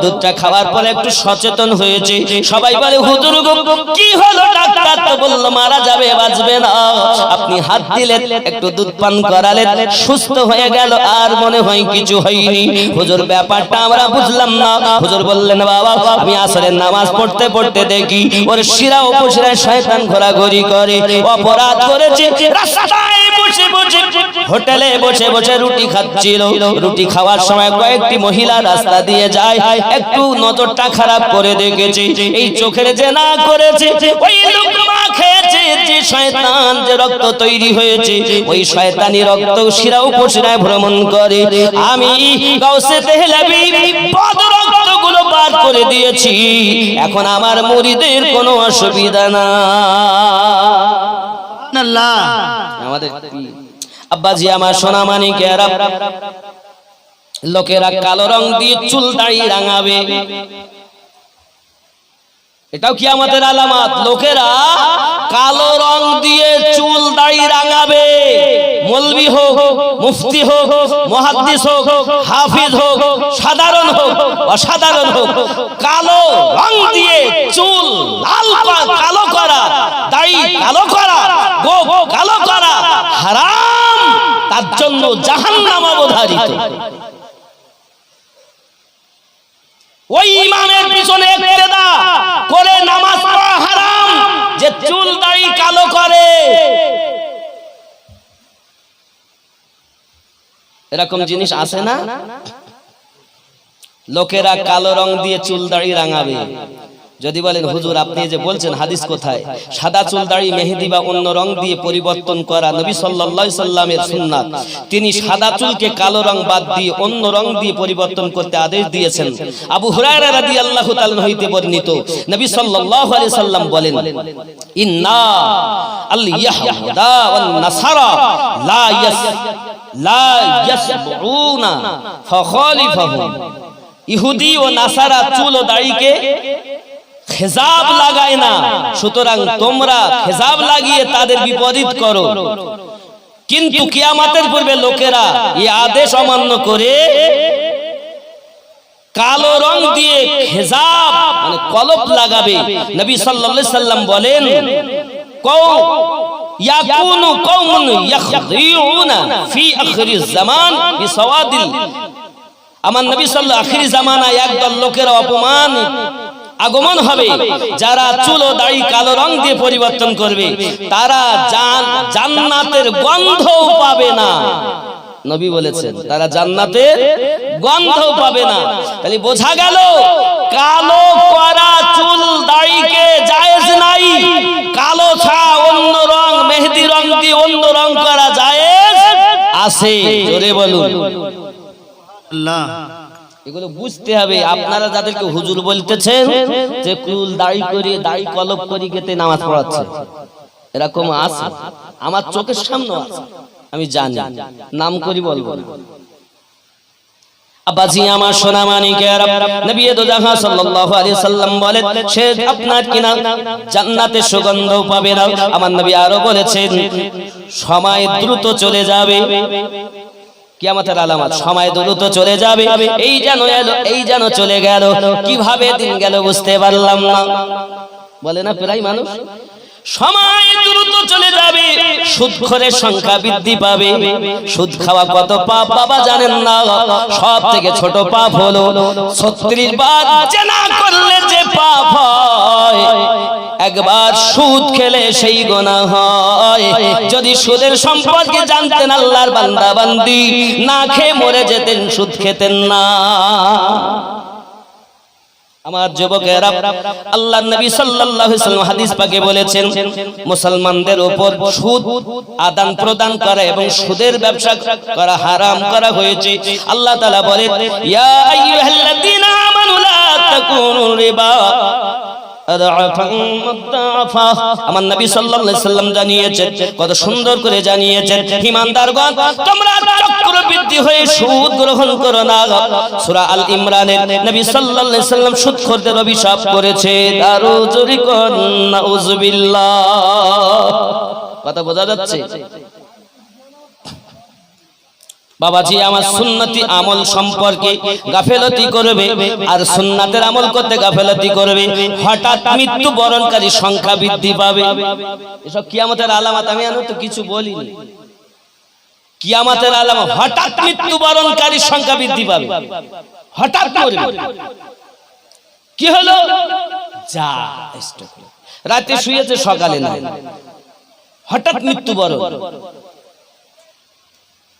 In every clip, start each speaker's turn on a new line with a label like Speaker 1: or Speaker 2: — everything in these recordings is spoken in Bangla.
Speaker 1: দুধটা খাওয়ার পরে একটু সচেতন হয়েছে। সবাই বলে হুজুর গো কি হলো? ডাক্তার তো বলল মারা যাবে, বাঁচবে না। আপনি হাত দিলেন, একটু দুধ পান করালেন, সুস্থ হয়ে গেল, আর মনে হয় কিছু হয়নি। হুজুর ব্যাপারটা আমরা বুঝলাম না। হুজুর বললেন বাবা আমি আসরের নামাজ পড়তে পড়তে দেখি ওর শিরা উপশিরায় শয়তান ঘোরাঘুরি করে, অপরাধ করেছে। রাস্তায় বসে বসে, হোটেলে বসে বসে রুটি খাচ্ছিল। রুটি খাওয়ার সময় কয়েকটি মহিলা রাস্তা দিয়ে যায়, একটু নজরটা খারাপ করে দেখেছে। এই চোখের যে না করেছে, ওই লুকমা খেয়েছে যে শয়তান, যে রক্ত তৈরি হয়েছে, ওই শয়তানি রক্ত শিরা উপশিরায় ভ্রমণ করে। আমি গাউসে দেহলভি বদ রক্তগুলো বার করে দিয়েছি, এখন আমার মুরিদের কোনো অসুবিধা না।
Speaker 2: আল্লাহ
Speaker 1: আমাদের আব্বাজি আমার সোনা মানিকেরা, লোকেরা কালো রং দিয়ে চুল দাড়ি রাঙাবে, এটাও কিয়ামতের আলামত। লোকেরা কালো রং দিয়ে চুল দাড়ি রাঙাবে, মৌলভী হোক, মুফতি হোক, মুহাদ্দিস হোক, হাফিজ হোক, সাধারণ হোক, অসাধারণ হোক, কালো রং দিয়ে চুল লাল কালো করা, দাড়ি কালো করা, গোঁফ কালো করা হারাম, তার জন্য জাহান্নাম অবধারিত। ওই ইমামের পিছনে ইক্তেদা করে নামাজ পড়া হারাম, যে চুল দাড়ি কালো করে। এরকম জিনিস আছে না? লোকেরা কালো রং দিয়ে চুল দাড়ি রাঙাবে। যদি বলেন হুজুর আপনি যে বলছেন হাদিস কোথায়? সাদা চুল দাড়ি মেহেদি বা অন্য রং দিয়ে পরিবর্তন করা নবী সাল্লাল্লাহু আলাইহি সাল্লামের সুন্নাত। তিনি সাদা চুলকে কালো রং বাদ দিয়ে অন্য রং দিয়ে পরিবর্তন করতে আদেশ দিয়েছেন। আবু হুরায়রা রাদিয়াল্লাহু তাআলা হইতে বর্ণিত, নবী সাল্লাল্লাহু আলাইহি সাল্লাম বলেন, ইন্না আল ইয়াহুদা ওয়ান নাসারা লা ইয়াসবুনা ফাখালিফাহুম। ইহুদি ও নাসারা চুল ও দাড়িকে খেজাব লাগায় না, সুতরাং তোমরা খেজাব লাগিয়ে তাদের বিপরীত করো। কিন্তু কিয়ামতের পূর্বে লোকেরা এই আদেশ অমান্য করে কালো রং দিয়ে খেজাব মানে কলপ লাগাবে। নবী সাল্লাল্লাহু আলাইহি সাল্লাম বলেন, ইয়াকুনু কওমুন ইয়াখদিউনা ফি আখিরিজ জামান বিসাওয়াদিল। আমার নবী সাল্লাল্লাহু আখিরি জামানায় একদল লোকেরা অপমান আগমন হবে, যারা চুল ও দাড়ি কালো রং দিয়ে পরিবর্তন করবে, তারা জান্নাতের গন্ধও পাবে না। নবী বলেছেন তারা জান্নাতের গন্ধও পাবে না। তাহলে বোঝা গেল কালো করা চুল দাড়িকে জায়েজ নাই, কালো ছাড়া অন্য রং মেহেদি রং দিয়ে অন্য রং করা জায়েজ আছে। জোরে বলুন
Speaker 2: আল্লাহ।
Speaker 1: এগুলো বুঝতে হবে। আপনারা যাদেরকে হুজুর বলতেছেন যে চুল দাড়ি করে দাড়ি কলপ করে গেতে নামাজ পড়াচ্ছে, এরকম আছে, আমার চোখের সামনে আছে, আমি জানি, নাম করি বলবো না। আব্বাজি আমার সোনা মানিকেরা, নবী দো জাহান সাল্লাল্লাহু আলাইহি সাল্লাম বলেন সে আপনার কিনা জান্নাতের সুগন্ধ পাবে না। আমার নবী আরো বলেছেন সময় দ্রুত চলে যাবে, কিয়ামতের আলামত, সময় দ্রুত চলে যাবে। এই যেন এলো, এই যেন চলে গেল, কিভাবে দিন গেল বুঝতে পারলাম না। বলে না প্রায় মানুষ, সময় দ্রুত চলে যাবে, সুদখোরের সংখ্যা বৃদ্ধি পাবে। সুদ খাওয়া কত পাপ বাবা জানেন না? সব থেকে ছোট পাপ হলো 36 বার জেনা করলে যে পাপ হয়, একবার সুদ খেলে সেই গুনাহ হয়। যদি সুদের সম্পর্কে জানতেন আল্লাহর বান্দা বান্দি, না খেয়ে মরে যেতেন, সুদ খেতেন না। আমার যুবকেরা, আল্লাহর নবী সাল্লাল্লাহু আলাইহি ওয়াসাল্লাম হাদিস পাকে বলেছেন মুসলমানদের উপর সুদ আদান প্রদান করা এবং সুদের ব্যবসা করা হারাম করা হয়েছে। আল্লাহ তাআলা বলেন, ইয়া আইয়ুহাল্লাযীনা আমানু লা তাকুনু রিবা আমার নবী সাল্লাল্লাহু আলাইহি সাল্লাম জানিয়েছেন, কত সুন্দর করে জানিয়েছেন, ঈমানদারগণ তোমরা চক্রবৃদ্ধি হয়ে সুদ গ্রহণ করো না। সূরা আল ইমরানের নবী সাল্লাল্লাহু আলাইহি সাল্লাম সুদখোরদের অভিশাপ করেছে। দারু জুরি কোন নাউযুবিল্লাহ। কথা বোঝা যাচ্ছে? বাবাজি আমার সুন্নতি আমল সম্পর্কে গাফেলতি করবে আর সুন্নাতের আমল করতে গাফেলতি করবে, হঠাৎ মৃত্যু বরণকারী সংখ্যা বৃদ্ধি পাবে। এসব কিয়ামতের আলামত, আমি আর তো কিছু বলিনি। কিয়ামতের আলামত হঠাৎ মৃত্যু বরণকারী সংখ্যা বৃদ্ধি পাবে, হঠাৎ করবে। কি হলো? যা রাতে শুয়েছে, সকালে না, হঠাৎ মৃত্যু বরণ।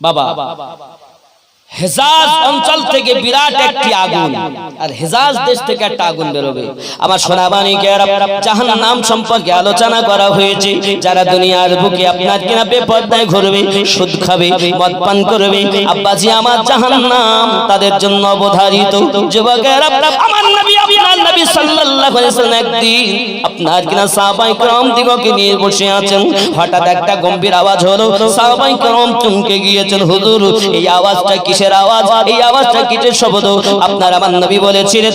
Speaker 1: বাবা হেজাজ অঞ্চল থেকে বিরাট একটি আগুন, আর হেজাজ দেশ থেকে একটা আগুন বেরোবে। আমার সোনাবাণীকেরা জাহান্নাম সম্পর্কে আলোচনা করা হয়েছে। যারা দুনিয়ার বুকে আপনার কিনা বেপরদায় ঘুরবে, সুদ খাবে, মদ পান করবে, আব্বাজি আমার জাহান্নাম তাদের জন্য অবধারিত। যুবকেরা আমার নবী, আপনার নবী সাল্লাল্লাহু আলাইহি ওয়াসাল্লাম একদিন আপনার কিনা সাহাবায়ে কেরাম দিগকে নিয়ে বসে আছেন। হঠাৎ একটা গম্ভীর আওয়াজ হলো, সাহাবায়ে কেরাম চমকে গিয়েছেন, হুজুর এই আওয়াজটা কিসের আওয়াজ? এই আওয়াজটা কিসের শব্দ? আপনার আমার নবী বলেছিলেন,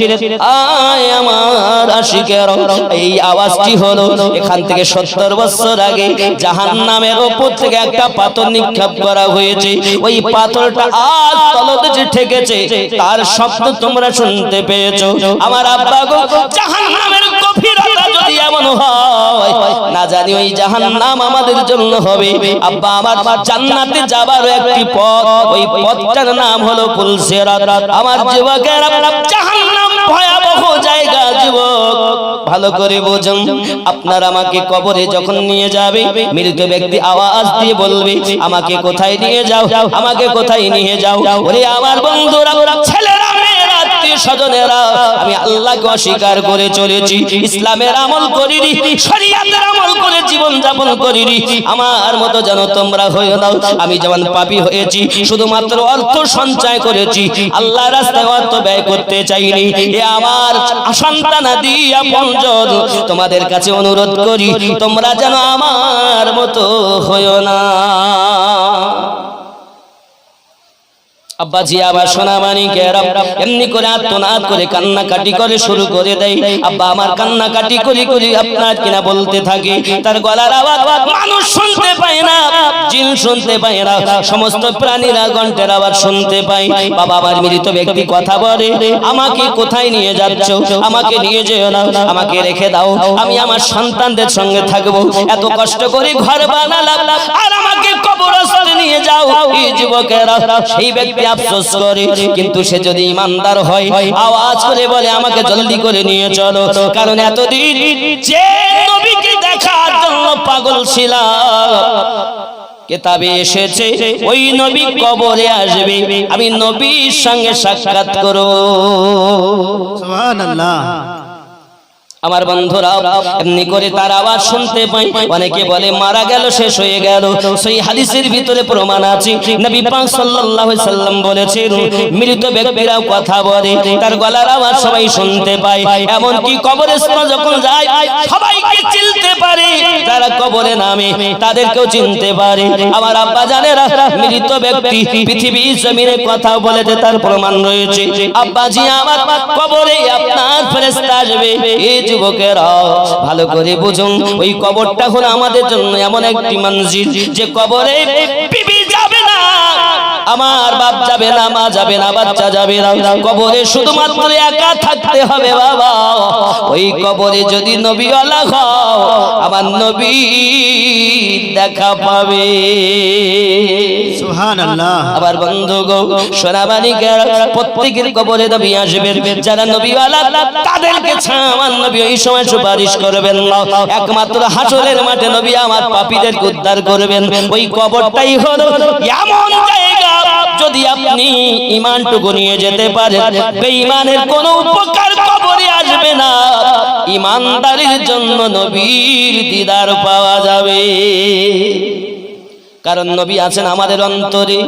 Speaker 1: আয় আমার আশিকেরা, এই আওয়াজটি হলো এখান থেকে 70 বছর আগে জাহান্নামের উপর থেকে একটা পাথর নিক্ষেপ করা হয়েছে। ওই পাথরটা আজ তলদেশে ঠেকেছে, তার শব্দ তোমরা শুনতে পেয়েছো। আমার আব্বা গো, জাহান্নামের গভীরতা যদি এমন হয়, না জানি ওই জাহান্নাম আমাদের জন্য হবে। আব্বা আমার জান্নাতে যাবার একটি পথ, ওই পথটার নাম হলো পুলসিরাত। আমার যুবকেরা, জাহান্নাম ভয়াবহ জায়গা যুবক, ভালো করে বোঝুন। আপনার আমাকে কবরে যখন নিয়ে যাবে, মৃত ব্যক্তি আওয়াজ দিয়ে বলবে, আমাকে কোথায় নিয়ে যাও, আমাকে কোথায় নিয়ে যাও। ওরে আমার বন্ধুরা, ছেলেরা, মেয়েরা, আত্মীয় স্বজনেরা, আমি আল্লাহকে অস্বীকার করে চলেছি, ইসলামের আমল করিনি, শরীয়তের আমল করে জীবন যাপন করিনি। আমার মতো যেন তোমরা হয়ে নাও। আমি যেমন পাপী হয়েছি, শুধুমাত্র অর্থ সঞ্চয় করেছি, আল্লাহর রাস্তায় অর্থ ব্যয় করতে চাইনি। এ আমার সন্তানাদি আপনজন, তোমাদের কাছে অনুরোধ করি, তোমরা যেন আমার মতো হয়ো না। আব্বাজি আবার সোনামানিকেরা এমনি করে আত্মনাদ করে কান্নাকাটি করে শুরু করে দেয়। আব্বা আমার কান্নাকাটি করি করি আপনার কিনা বলতে থাকে, তার গলার আওয়াজ মানুষ শুনতে পায় না, জিন শুনতে পায় না, সমস্ত প্রাণীরা কণ্ঠের আওয়াজ শুনতে পায়। বাবা আমার মৃত ব্যক্তি কথা বলে, আমাকে কোথায় নিয়ে যাচ্ছ, আমাকে নিয়ে যেও না, আমাকে রেখে দাও, আমি আমার সন্তানদের সঙ্গে থাকবো। এত কষ্ট করে ঘর বানালাম, আর আমাকে কবরস্থানে নিয়ে যাও। এই যুবকেরা, সেই ব্যক্তি আফসোস করে, কিন্তু সে যদি ইমানদার হয়, আওয়াজ করে বলে, আমাকে জলদি করে নিয়ে চলো, কারণ এতদিন যে নবীকে দেখার জন্য পাগল ছিলাম, কিতাবে এসেছে ওই নবী কবরে আসবে, আমি নবীর সঙ্গে সাক্ষাৎ করব।
Speaker 2: সুবহানাল্লাহ।
Speaker 1: আমার বন্ধুরা এমনি করে তার আওয়াজ শুনতে পাই। অনেকে বলে মারা গেল, শেষ হয়ে গেল। সেই হাদিসের ভিতরে প্রমাণ আছে, নবী পাক সাল্লাল্লাহু আলাইহি সাল্লাম বলেছেন, মৃত ব্যক্তিরাও কথা বলে, তার গলার আওয়াজ সবাই শুনতে পায়। এমন কি কবরস্থানে যখন যায়, সবাইকে চিনতে পারে, যারা কবরে নামে তাদেরকেও চিনতে পারে। আমার আব্বা জানেরা, মৃত ব্যক্তি পৃথিবীর জমিনে কথা বলেছে, তার প্রমাণ রয়েছে। আব্বাজি আমার, কবরে আপনার ফেরেশতা আসবে। এই যুবকেরা ভালো করে বুঝুন, ওই কবরটা হলো আমাদের জন্য এমন একটি মঞ্জিল, যে কবরে বিবি যাবে না, আমার বাপ যাবে না, মা যাবে না, বাচ্চা যাবে না, কবরে শুধুমাত্র একা থাকতে হবে। বাবা ওই কবরে যদি নবীওয়ালা হও, আমার নবী দেখা পাবে।
Speaker 2: সুবহানাল্লাহ।
Speaker 1: আবার বন্ধু গো, সোনাবাণীকেরা, প্রত্যেকের কবরে নবী আসবেন। যারা নবীওয়ালা তাদেরকে আমার নবী ওই সময় সুপারিশ করবেন না, একমাত্র হাসরের মাঠে নবী আমার পাপীদেরকে উদ্ধার করবেন। ওই কবরটাই হলো এমন জায়গা, যদি আপনি ঈমানটুকু নিয়ে যেতে পারেন, বেঈমানের কোনো উপকার কবরে আসবে না, ঈমানদারের জন্য নবীর দিদার পাওয়া যাবে। কারণ নবী আছেন আমাদের অন্তরে।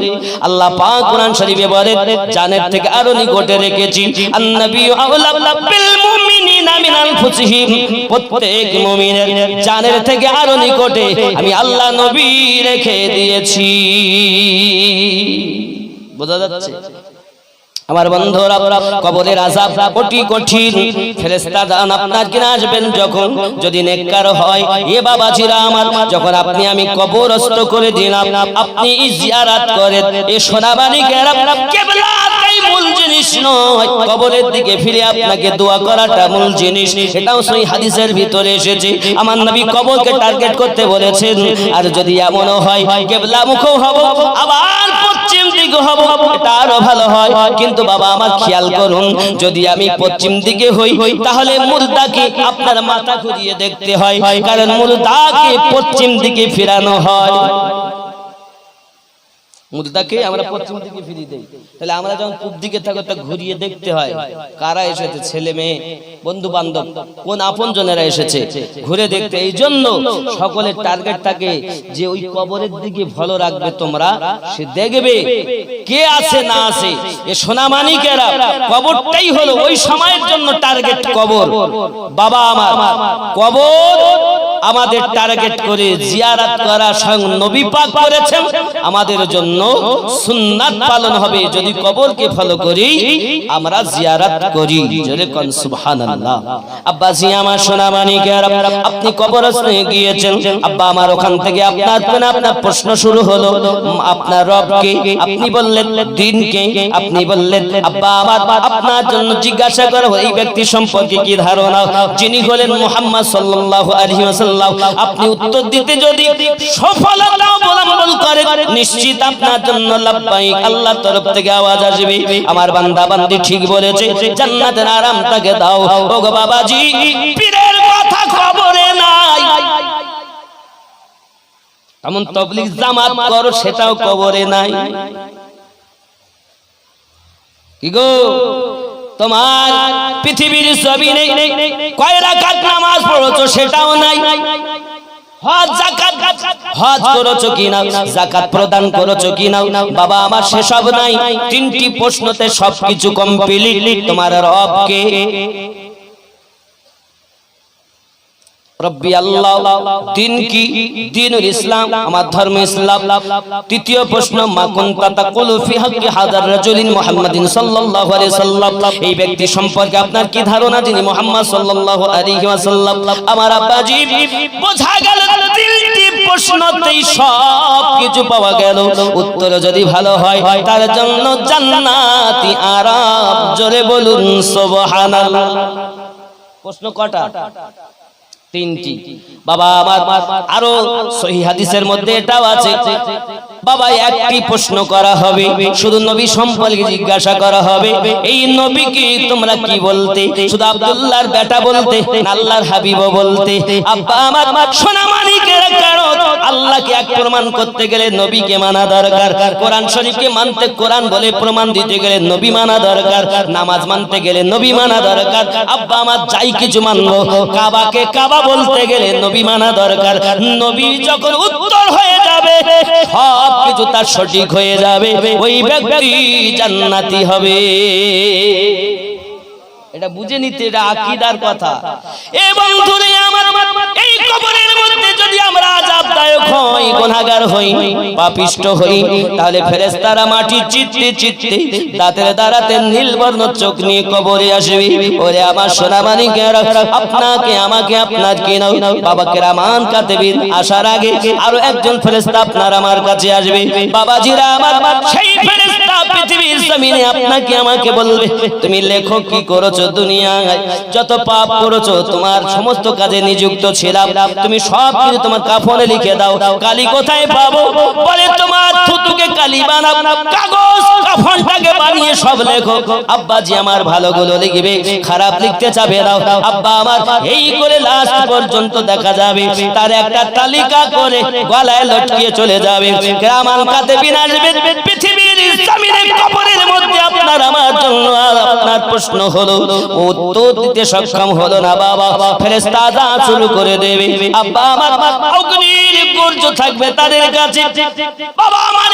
Speaker 1: আল্লাহ পাক কোরআন শরীফে বলেন, জানের থেকে আরো নিকটে রেখেছি, আন-নবী আওলা বিল মুমিনিনা মিন আনফুসিহিম, প্রত্যেক মুমিনের জানের থেকে আরো নিকটে আমি আল্লাহ নবী রেখে দিয়েছি। বোঝা যাচ্ছে? আমার বন্ধুরা, কবরের আযাব অতি কঠিন। ফেরেশতা দান আপনার কিনা আসবেন যখন, যদি নেককার হয়, এ বাবাজিরা আমার, যখন আপনি আমি কবরস্থ করে দিলাম, আপনি জিয়ারত করেন, এ সোনাবাড়ি গেরাম কিবলাটাই মূল জিনিস নয়, কবরের দিকে ফিরে আপনাকে দোয়া করাটা মূল জিনিস। এটাও সহিহ হাদিসের ভিতরে এসেছে। আমার নবী কবরকে টার্গেট করতে বলেছেন। আর যদি এমন হয় কিবলা মুখও হব, আবার পশ্চিম দিকে হব, এটা আরো ভালো হয়। কিন্তু বাবা আমার খেয়াল করুন, যদি আমি পশ্চিম দিকে হই, তাহলে মুর্দাকে আপনার মাথা ঘুরিয়ে দেখতে হয়, কারণ মুর্দাকে পশ্চিম দিকে ফিরানো হয়। মুর্দাকে আমরা পশ্চিম দিকে ফিরিয়ে দেই, তাহলে আমরা যখন পূব দিকে থাকো তা ঘুরিয়ে দেখতে হয় কারা এসেছে, ছেলে মেয়ে, বন্ধু বান্ধব, কোন আপনজনেরা এসেছে, ঘুরে দেখতে। এই জন্য সকলের টার্গেট থাকে যে ওই কবরের দিকে ভালো রাখবে তোমরা, সে দেখবে কে আছে না আছে। এ সোনামানিকেরা কবরটাই হলো ওই সময়ের জন্য টার্গেট কবর। বাবা আমার, কবর আমাদের টার্গেট করে জিয়ারত করা স্বয়ং নবী পাক করেছেন, আমাদের জন্য সুন্নাত পালন হবে যদি কবরকে ফলো করি, আমরা জিয়ারত করি। জোরে কোন সুবহানাল্লাহ। আব্বা জি আমার সোনামানিকেরা, আপনি কবরস্থানে গিয়েছেন, আব্বা আমার, ওখান থেকে আপনার প্রশ্ন শুরু হলো, আপনার রবকে, আপনি বললেন দ্বীনকে, আপনি বললেন আব্বা আমার, আপনার জন্য জিজ্ঞাসা করা এই ব্যক্তি সম্পর্কে কি ধারণা, যিনি হলেন মুহাম্মদ সাল্লাল্লাহু আলাইহি ওয়াসাল্লাম। আপনি উত্তর দিতে যদি সফলতা অবলম্বন করেন, নিশ্চিত আপনার জন্য লাব্বাইক আল্লাহর তরফ থেকে আওয়াজ আসবে, আমার বান্দা বান্দি ঠিক বলেছে, জান্নাতের আরাম তাকে দাও। ওগো বাবাজি, পীরের কথা কবরে নাই, এমন তাবলীগ জামাত করো, সেটাও কবরে নাই। কি গো, তোমার পৃথিবীর জমিনে কয় রাকাত নামাজ পড়ছো, সেটাও নাই। হজ যাকাত, হজ করেছো কিনা, যাকাত প্রদান করেছো কিনা, বাবা আমার সেসব নাই। তিনটি প্রশ্নতে সবকিছু কমপ্লিট। তোমার রবকে, রব্বি আল্লাহ, দিন কি, দ্বীনুল ইসলাম, আমার ধর্ম ইসলাম। তৃতীয় প্রশ্ন, মা কুনতা তাকুলু ফি হাক্কি হাযার রাজুলিন মুহাম্মাদিন সাল্লাল্লাহু আলাইহি ওয়াসাল্লাম, এই ব্যক্তি সম্পর্কে আপনার কি ধারণা, যিনি মুহাম্মদ সাল্লাল্লাহু আলাইহি ওয়াসাল্লাম। আমার আব্বাজি, বোঝা গেল তিনটি প্রশ্নতেই সব কিছু পাওয়া গেল। উত্তর যদি ভালো হয়, তার জন্য জান্নাতি আরাম। জোরে বলুন সুবহানাল্লাহ। প্রশ্ন কটা? তিনটি। বাবা আমার, আরো সহিহ হাদিসের মধ্যে এটাও আছে, বাবা একটি প্রশ্ন করা হবে, শুধু নবী সম্পর্কে জিজ্ঞাসা করা হবে, এই নবীকে তোমরা কি বলতে, শুধু আব্দুল্লাহর বেটা বলতে না আল্লাহর হাবিব বলতে? আব্বা আমার, সোনামানিকেরা, কারণ আল্লাহকে এক প্রমাণ করতে গেলে নবীকে মানা দরকার, কোরআন শরীফকে মানতে, কোরআন বলে প্রমাণ দিতে গেলে নবী মানা দরকার, নামাজ মানতে গেলে নবী মানা দরকার। আব্বা আমার, যাই কিছু মানবো, কাবাকে কাবা বলতে গেলে নবী মানা দরকার। নবী যখন উত্তর হয়ে যাবে, সব কিছু তার সঠিক হয়ে যাবে, ওই ব্যক্তি জান্নাতি হবে। এটা বুঝে নিতে, এটা আকীদার কথা। এ বন্ধুরে আমার, এই কবরের মধ্যে যদি আমরা আযাবদায়ক হই, গুনাহগার হই, পাপিষ্ট হই, তাহলে ফেরেশতারা মাটি চিত্তে চিত্তে দাঁতের দ্বারাতে নীলবর্ণ চোখ নিয়ে কবরে আসবে। ওরে আমার সোনামানিকেরা, আপনাকে আমাকে আপনার কি নাও, বাবাকে রামান কাতেবিন আসার আগে আরো একজন ফেরেশতা আপনার আমার কাছে আসবে। বাবাজিরা আমার, সেই ফেরেশতা পৃথিবীর জমিনে আপনাকে আমাকে বলবে, তুমি লেখো কি করেছো দুনিয়ায়, যত পাপ করেছো, তোমার সমস্ত কাজে নিযুক্ত ছিলাম, তুমি সব কিছু তোমার কাফনে লিখে দাও। কালি কোথায় পাবো? বলে তোমার থুতুকে কালি বানাও, কাগজ কাফনটাকে বানিয়ে সব লেখো। আব্বাজি আমার, ভালোগুলো লিখবে, খারাপ লিখতে চাবে না। আব্বা আমার, এই করে লাস্ট পর্যন্ত দেখা যাবে তার একটা তালিকা করে গলায় লটকিয়ে চলে যাবে। রামান কাতেবিন আসবে পৃথিবীর জমিনে, কবরের মধ্যে আপনার আমার জন্য। আপনার প্রশ্ন হলো, ও উত্তর দিতে সক্ষম হলো না বাবা ফেরেশতা আযাব শুরু করে দেবে আব্বা আমার অগ্নির গর্জ থাকবে তাদের কাছে বাবা আমার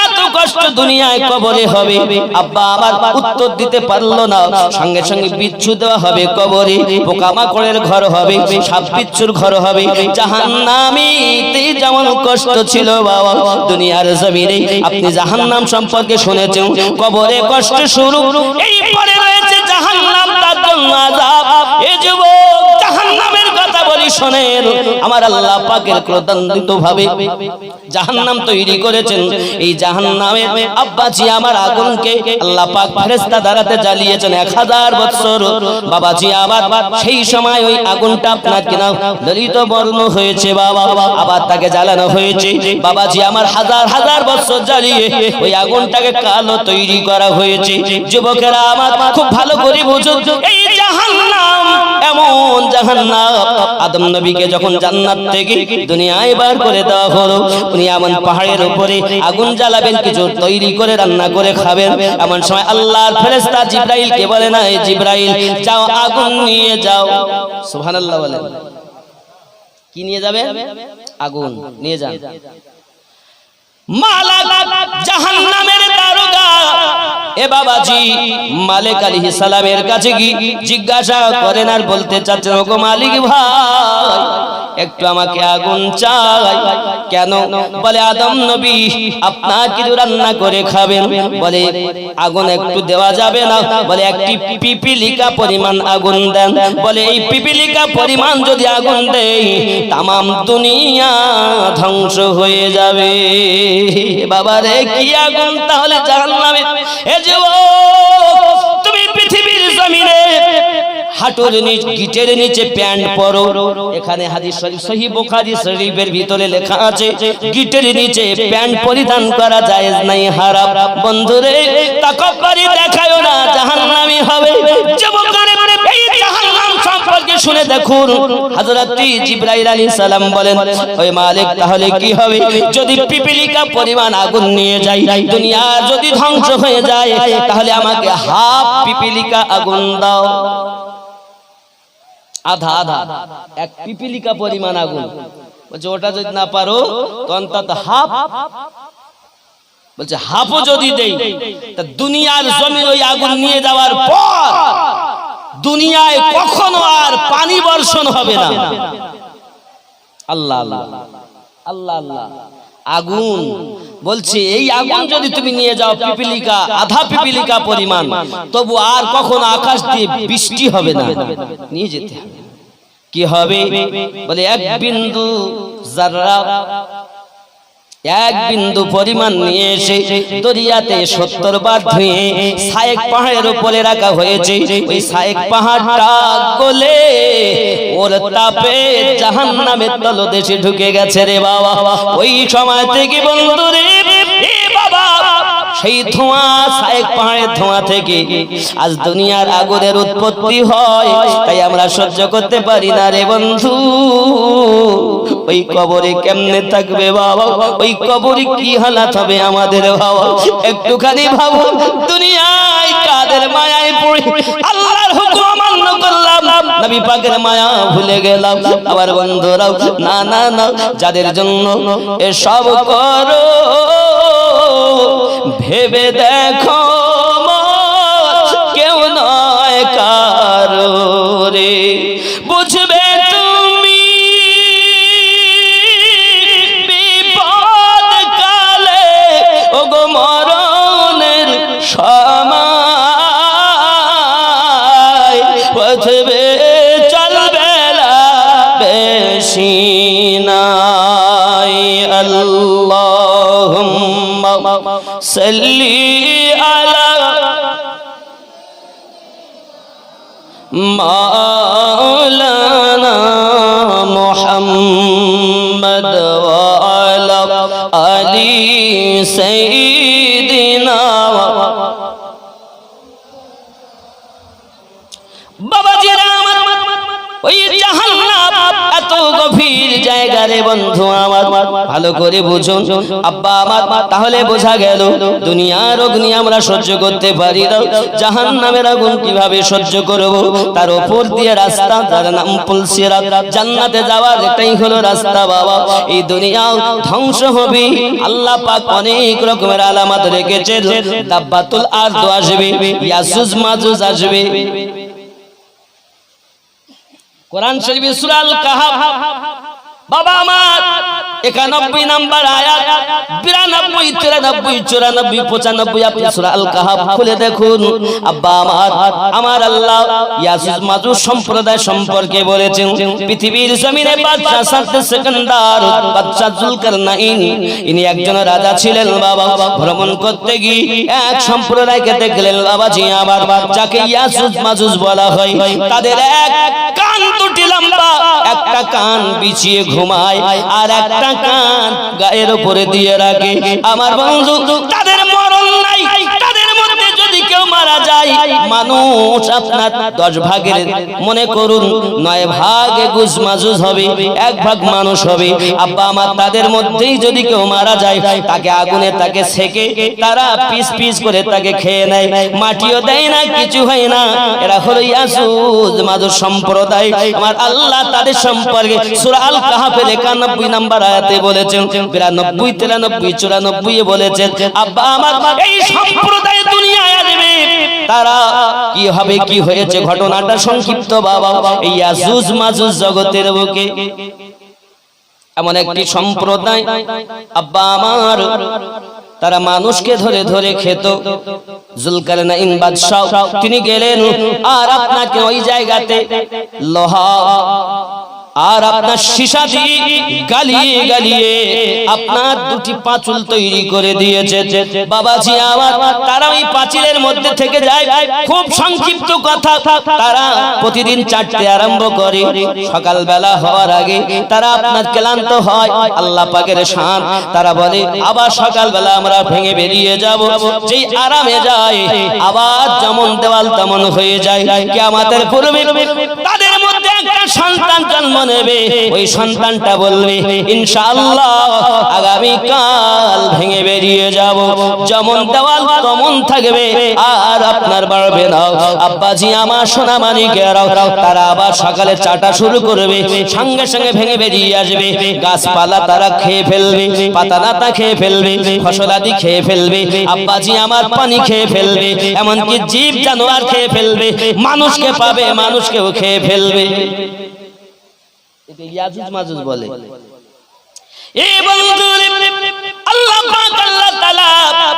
Speaker 1: এত কষ্ট দুনিয়ায় কবরে হবে আব্বা আমার উত্তর দিতে পারলো না সঙ্গে সঙ্গে বিচ্ছু দেওয়া হবে কবরে পোকামাকড়ের ঘর হবে সাপ বিচ্ছুর ঘর হবে জাহান্নামীতে যেমন কষ্ট ছিল বাবা দুনিয়ার জমিনে আপনি জাহান্নাম সম্পর্কে শুনেছেন কবরে কষ্ট শুরু এই পরে রয়েছে জাহান্নাম তার জন্য আযাব এই যুবক জাহান্নামের কথা বলি শোনেন আমার আল্লাহ পাকের ক্রোধান্বিত ভাবে জাহান্নাম তৈরি করেছেন এই জাহান্নামে আব্বাজি আমার আগুনকে আল্লাহ পাক ফেরেশতা দ্বারাতে জ্বালিয়েছেন 1000 বছর বাবাজি আবার সেই সময় ওই আগুনটা আপনার কিনা দলিত বর্ণ হয়েছে বাবা আবার তাকে জ্বালানো হয়েছে বাবাজি আমার হাজার বছর জ্বালিয়ে ওই আগুনটাকে কালো তৈরি করা হয়েছে যুবকেরা আমার খুব ভালো করে বুঝুন এই জাহান্নাম এমন জাহান্নাম আদম নবীকে যখন জান্নাত থেকে দুনিয়ায় বার করে দেওয়া হলো উনি এমন পাহাড়ের উপরে আগুন জ্বালাবেন কিছু তৈরি করে রান্না করে খাবেন এমন সময় আল্লাহর ফেরেশতা জিবরাইলকে বলে না এই জিবরাইল যাও আগুন নিয়ে যাও সুবহানাল্লাহ বলেন কি নিয়ে যাবে আগুন নিয়ে যান মালাক জাহান্নামের দারোগা এ বাবাজি মালিক আলাইহিস সালামের কাছে কি জিজ্ঞাসা করেন আর বলতে চাচ্ছেন ওগো মালিক ভাই একটু আমাকে আগুন চাই কেন বলে আদম নবী আপনার কিছু রান্না করে খাবেন বলে আগুন একটু দেওয়া যাবে না বলে একটি পিপিলিকা পরিমাণ আগুন দেন বলে এই পিপিলিকা পরিমাণ যদি আগুন দেই তামাম দুনিয়া ধ্বংস হয়ে যাবে বাবা রে কি আগুন তাহলে জাহান্নামে এ যুবক তুমি পৃথিবীর জমিনে হাঁটুর নিচে গিটের নিচে প্যান্ট পরো এখানে হাদিস শরীফ সহিহ বুখারী শরীফের ভিতরে লেখা আছে গিটের নিচে প্যান্ট পরিধান করা জায়েজ নাই হারাম বন্ধুরে তাকাব্বুরি দেখায়ও না জাহান্নামী হবে যুবকরে এই জাহান্নাম সম্পর্কে শুনে দেখুন হযরত জিবরাইল আলাইহিস সালাম বলেন ওই মালিক তাহলে কি হবে যদি পিপিলিকা পরিমাণ আগুন নিয়ে যাই দুনিয়া যদি ধ্বংস হয়ে যায় তাহলে আমাকে হাফ পিপিলিকা আগুন দাও আধা আধা এক পিপিলিকা পরিমাণ আগুন বলছে ওটা যদি না পারো তো অন্তত হাফ বলছে হাফও যদি দেই তা দুনিয়ার জমিন ওই আগুন নিয়ে যাওয়ার পর দুনিয়ায় কখনো আর পানি বর্ষণ হবে না আল্লাহ আল্লাহ আল্লাহ আল্লাহ আগুন বলছে এই আগুন যদি তুমি নিয়ে যাও পিপিলিকা আধা পিপিলিকা পরিমাণ তবু আর কখনো আকাশ দিয়ে বৃষ্টি হবে না নিয়ে যেতে হবে কি হবে বলে এক বিন্দু যারা এক বিন্দু পরিমাণ নিয়ে এসে দরিয়াতে 70 বার ধুয়ে সায়েক পাহাড়ের উপরে রাখা হয়েছে ওই সায়েক পাহাড়টা গলে ওর তাপে জাহান্নামের তলদেশে ঢুকে গেছে রে বাবা ওই সময় থেকে বন্ধুরে এ বাবা সেই ধোঁয়া সায়েক পাহাড়ের ধোঁয়া থেকে আজ দুনিয়ার আগুনের উৎপত্তি হয় তাই আমরা সহ্য করতে পারি না রে বন্ধু ওই কবরে কেমনে থাকবে বাবা ওই কবরে কি হালাত হবে আমাদের বাবা একটুখানি ভাবো দুনিয়ায় কাদের মায়ায় পড়ে আল্লাহর হুকুম অমান্য করলাম নবী পাকের মায়া ভুলে গেলাম আবার বন্ধুরাও না না না যাদের জন্য এসব করো ভেবে দেখো কেউ নয় কারো রে বুঝবে তুমি বিপদ কালে ওগো মরণের সময় পথবে চলবে না বেশি নাই আল্লাহুম্মা সাল্লি আলা মাওলানা মুহাম্মদ ওয়া আলা আলি সাইয়্যিদিনা বাবাজিরা আমার ওই জাহান্নাম এত গভীর জায়গা রে বন্ধু আমার, ভালো করে বুঝুন আব্বা আমার। তাহলে বোঝা গেল দুনিয়ার অগ্নি আমরা সহ্য করতে পারি না, জাহান্নামের আগুন কিভাবে সহ্য করব? তার উপর দিয়ে রাস্তা, তার নাম পুলসিরাত, জান্নাতে যাওয়ার এটাই হলো রাস্তা বাবা। এই দুনিয়া ধ্বংস হবে, আল্লাহ পাক অনেক রকমের আলামত রেখেছে। দাব্বাতুল আরদ আসবে, ইয়াজুজ মাজুজ আসবে। কোরআন শরীফে সূরা আল কাহাফ বাবা আমার 91 নাম্বার আয়াত, 92, 93, 94, 95 আপনি সূরা আল কাহাফ খুলে দেখুন। আব্বা আমার আল্লাহ ইয়াজুজ মাজুজ সম্প্রদায় সম্পর্কে বলেছেন। পৃথিবীর জমিনে বাদশা সাদ্দ সেকেন্দার, বাদশা জুলকারনাইন, ইনি একজন রাজা ছিলেন বাবা। ভ্রমণ করতে গিয়ে এক সম্প্রদায়কে দেখলেন বাবাজি আমার, যাকে ইয়াজুজ মাজুজ বলা হয়। তাদের এক কান দুটি লম্বা, একটা কান বিছিয়ে ঘুমায় আর একটা কান গায়ের উপরে দিয়ে রাখে। আমার বন্ধু, তাদের মরণ নাই। তাদের মধ্যে যদি কেউ মারা যায়, মানুষ আপনার 10 ভাগের মনে করুন 9 ভাগ ইয়াজুজ মাজুজ হবে, 1 ভাগ মানুষ হবে। আব্বা আমার, তাদের মধ্যেই যদি কেউ মারা যায়, তাকে আগুনে তাকে সেকে তারা পিস পিস করে তাকে খেয়ে নেয়, মাটিও দেয় না, কিছু হয় না। এরা হলো ইয়াজুজ মাজুজ সম্প্রদায়। আমার আল্লাহ তাদের সম্পর্কে সূরা আল কাহাফের 91 নাম্বার আয়াতে বলেছেন, 92, 93, 94 বলেছেন। আব্বা আমার, এই সম্প্রদায় দুনিয়ায় আসবে, তারা কি হবে, কি হয়েছে ঘটনাটা সংক্ষিপ্ত বাবা। এই ইয়াজুজ মাজুজ জগতের বুকে এমন একটি সম্প্রদায় আব্বা আমার, তারা মানুষকে ধরে ধরে খেত। জুলকারনাইন বাদশা তিনি গেলেন আর আপনাকে ওই জায়গাতে লোহা আর আপনার সীসা দিয়ে গালিয়ে গালিয়ে আপনার 2টি পাঁচুল তৈরি করে দিয়েছে বাবাজি আমার। তারা ওই পাঁচিলের মধ্যে থেকে যায়। খুব সংক্ষিপ্ত কথা, তারা প্রতিদিন 4টে আরম্ভ করে। সকালবেলা হওয়ার আগে তারা আপনার ক্লান্ত হয়, আল্লাহ পাকের শান, তারা বলে আবার সকালবেলা আমরা ভেঙে বেরিয়ে যাব। যেই আরামে যায়, আবার যেমন দেওয়াল তেমন হয়ে যায়। কিয়ামতের পূর্বে তাদের মধ্যে একটা সন্তান জন্ম নেবে। ওই সন্তানটা বলবে ইনশাআল্লাহ আগামী কাল ভেঙে বেরিয়ে যাব, যেমন দেওয়াল তেমন থাকবে, আর আপনার বাড়বে না। আব্বাজি আমার সোনা মানিকেরাও, তারা আবার সকালে চাটা শুরু করবে, সঙ্গে সঙ্গে ভেঙে বেরিয়ে আসবে। গাছপালা তারা খেয়ে ফেলবে, পাতা নাতা খেয়ে ফেলবে, ফসলাদি খেয়ে ফেলবে, আব্বাজি আমার পানি খেয়ে ফেলবে, এমনকি জীব জানোয়ার খেয়ে ফেলবে, মানুষকে পাবে মানুষকেও খেয়ে ফেলবে। ইয়াজুজ মাজুজ বলে। এই বন্ধু, আল্লাহ পাক আল্লাহ তাআলা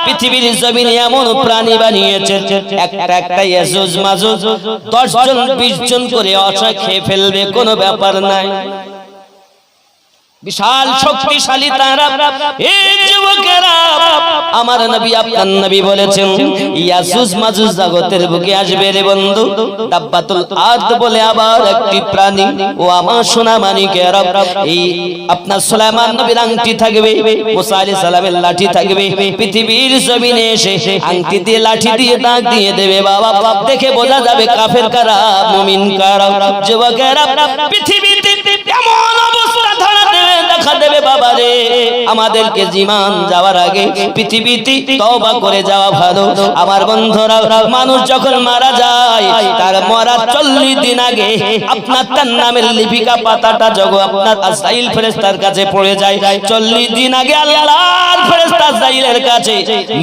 Speaker 1: পৃথিবীর জমিনে এমন প্রাণী বানিয়েছেন, একটা ইয়াজুজ মাজুজ 10 জন 20 জন করে অসা খেয়ে ফেলবে, কোনো ব্যাপার নাই। বিশাল শক্তিশালী তারা। এই যুবকেরা, আমার নবী আপনার নবী বলেছেন ইয়াজুজ মাজুজ জগতের বুকে আসবে রে বন্ধু। দাব্বাতুল আরদ বলে আবার একটি প্রাণী। ও আমার সোনা মানিকেরা, এই আপনার সুলাইমান নবীর আংটি থাকবে, মুসা আলাইহিস সালামের লাঠি থাকবে। পৃথিবীর জমিনে এসে আংটি দিয়ে লাঠি দিয়ে দাগ দিয়ে দেবে বাবা। দেখে বোঝা যাবে কাফের কারা মুমিন কারা। যুবকেরা, পৃথিবীতে এমন অবস্থা ধরা দেবে, দেখা দেবে বাবা রে। আমাদেরকে জীবন যাওয়ার আগে পৃথিবীতে তওবা করে যাওয়া ভালো। আমার বন্ধুরা, মানুষ যখন মারা যায়, তার মরার 40 দিন আগে আপনার তার নামের লিপিকা পাতাটা যখন আপনার আজরাইল ফেরেশতার কাছে পড়ে যায়, 40 দিন আগে আল্লাহর ফেরেশতা আজরাইলের কাছে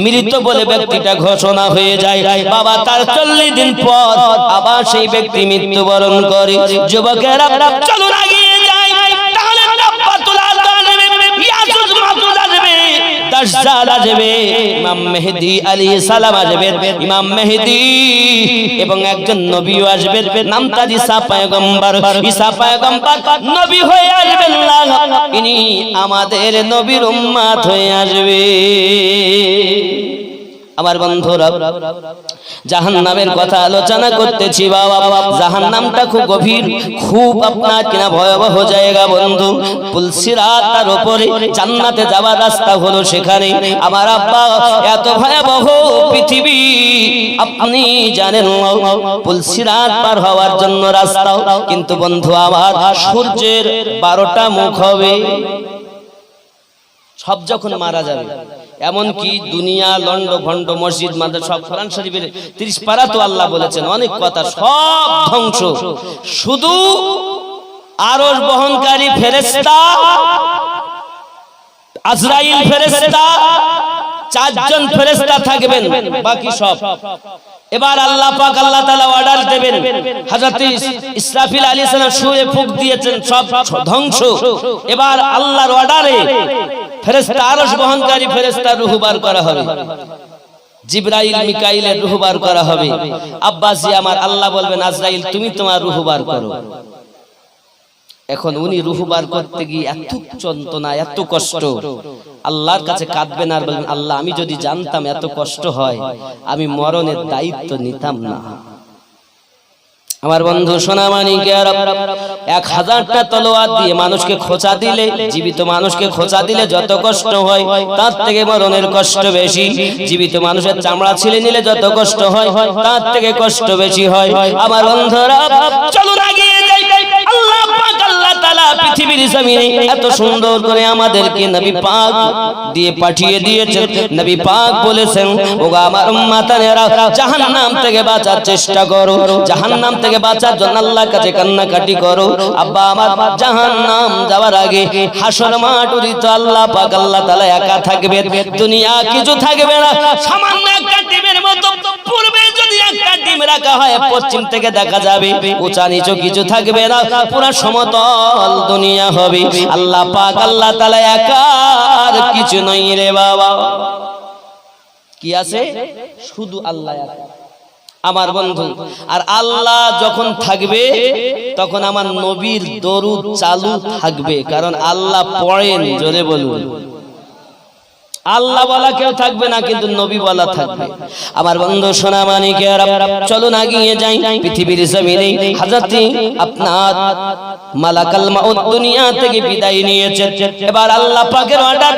Speaker 1: মৃত বলে ব্যক্তিটা ঘোষণা হয়ে যায় বাবা। তার 40 দিন পর আবার সেই ব্যক্তি মৃত্যুবরণ করে। যুবকেরা, চলুন এগিয়ে যাই। তাহলে দাব্বাতুল আরদ আসবে, ইয়াজুজ মাজুজ আসবে, দাজ্জাল আসবে, ইমাম মেহেদী আলাইহিস সালাম আসবে, ইমাম মেহেদী এবং একজন নবীও আসবে, নাম তার ঈসা পয়গম্বর। ঈসা পয়গম্বর নবী হয়ে আসবেন না, ইনি আমাদের নবীর উম্মত হয়ে আসবে। আমার বন্ধুরা, জাহান্নামের কথা আলোচনা করতেছি বাবা। জাহান্নামটা খুব গভীর, খুব আপনার কিনা ভয়াবহ জায়গা বন্ধু। পুলসিরাত তার উপরে, জান্নাতে যাওয়ার রাস্তা হলো সেখানে। আমার আব্বা, এত ভয়াবহ পৃথিবী আপনি জানেন, পুলসিরাত পার হওয়ার জন্য রাস্তা। কিন্তু বন্ধু আমার, সূর্যের 12টা মুখ হবে। সব যখন মারা যাবে, এমন কি দুনিয়া লন্ড ভন্ড মসজিদ মাদ্রাসা সব, কোরআন শরীফের 30 পারা তো আল্লাহ বলেছেন অনেক কথা, সব ধ্বংস। শুধু আরশ বহনকারী ফেরেশতা, আজরাইল ফেরেশতা, 4 জন ফেরেশতা থাকবেন, বাকি সব। এবার আল্লাহ পাক আল্লাহ তাআলা অর্ডার দেবেন, হযরত ইসরাফিল আলাইহিস সালাম সুরে ফুঁক দিয়েছেন, সব ধ্বংস। এবার আল্লাহর অর্ডারে ফেরেশতা, আরশ বহনকারী ফেরেশতা রূহ বার করা হবে, জিবরাইল মিকাইলের রূহ বার করা হবে। আব্বাসি আমার, আল্লাহ বলবেন আজরাইল তুমি তোমার রূহ বার করো। এখন উনি রূহ বার করতে গিয়ে এত যন্ত্রণা, এত কষ্ট, আল্লাহর কাছে কাঁদবেন আর বলবেন আল্লাহ আমি যদি জানতাম এত কষ্ট হয়, আমি মরণের দায়িত্ব নিতাম না। আমার বন্ধু সোনামানিকেরা, 1000টা তলোয়ার দিয়ে মানুষকে খোঁচা দিলে, জীবিত মানুষকে খোঁচা দিলে যত কষ্ট হয়, তার থেকে মরণের কষ্ট বেশি। জীবিত মানুষের চামড়া ছিলে নিলে যত কষ্ট হয়, তার থেকে কষ্ট বেশি হয়। আমার বন্ধুরা, চলুন আগিয়ে যাই। আল্লাহ পাক আল্লাহ তাআলা পৃথিবীর জমিনে এত সুন্দর করে আমাদেরকে নবী পাক দিয়ে পাঠিয়ে দিয়েছেন। নবী পাক বলেছেন, ওগো আমার উম্মতানেরা, জাহান্নাম থেকে বাঁচার চেষ্টা করো, জাহান্নাম থেকে বাঁচার জন্য আল্লাহর কাছে কান্নাকাটি করো। আব্বা আমার, জাহান্নাম যাওয়ার আগে হাসর মাঠ উড়িত আল্লাহ পাক আল্লাহ তাআলা একা থাকবে, দুনিয়া কিছু থাকবে না। সামান্য একটা ডিমের মতো পূর্বে যদি একটা ডিম রাখা হয়, পশ্চিম থেকে দেখা যাবে উঁচা নিচু কিছু থাকবে না, পুরো সমতল দুনিয়া হবে। আল্লাহ পাক আল্লাহ তাআলা একা, আর কিছু নাই রে বাবা। কি আছে? শুধু আল্লাহ একা। আমার বন্ধু, আর আল্লাহ যখন থাকবে তখন আমার নবীর দরুদ চালু থাকবে, কারণ আল্লাহ পড়েন। জোরে বলুন। আল্লাহ বলা কেউ থাকবে না, কিন্তু নবী বলা থাকবে। আমার বন্ধু সোনামানিকেরা, চলুন আগিয়ে যাই। পৃথিবীর জমিনে হযরত আপনার মালাকাল মাউত দুনিয়া থেকে বিদায় নিয়েছেন। এবার আল্লাহ পাকের অর্ডার,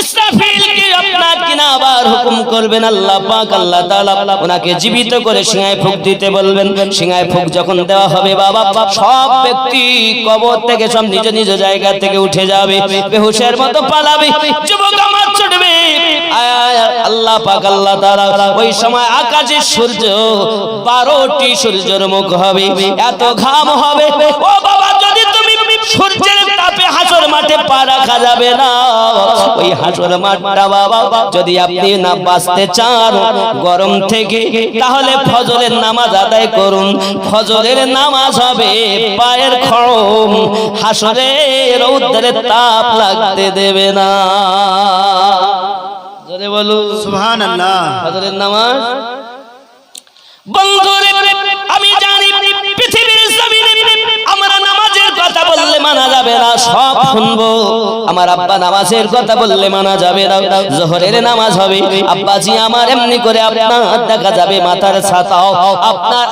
Speaker 1: ইসরাফিলকে আপনার কিনা আবার হুকুম করবেন আল্লাহ পাক আল্লাহ তাআলা, ওনাকে জীবিত করে সিংহায় ফুঁক দিতে বলবেন। সিংহায় ফুঁক যখন দেওয়া হবে বাবা, সব ব্যক্তি কবর থেকে সব নিজ নিজ জায়গা থেকে উঠে যাবে, বেহুশের মতো পালাবে। যুবক আমার ছুটবে। আল্লাহ পাক আল্লাহ তাআলা ওই সময় আকাশের সূর্য 12টি সূর্যের মুখ হবে, এত ঘাম হবে। ও বাবা, যদি তুমি সূর্যের তাপে হাসর মাঠে পা রাখা যাবে না। ওই হাসর মাঠটা বাবা, যদি আপনি না বাঁচতে চান গরম থেকে, তাহলে ফজরের নামাজ আদায় করুন। ফজরের নামাজ হবে পায়ের খড়ম, হাসরের রৌদ্রের তাপ লাগতে দেবে না। জোরে বলুন
Speaker 2: সুবহানাল্লাহ।
Speaker 1: ফজরের নামাজ। বন্ধুরে, আমি জানি পৃথিবীর জমিনে আমরা নামাজের কথা বললে মানা যাবে না, সব শুনবো। আমার আব্বা নামাজের কথা বললে মানা যাবে না। জোহরের নামাজ হবে আব্বাজি আমার, এমনি করে আপনার দেখা যাবে মাথার ছাতাও আপনার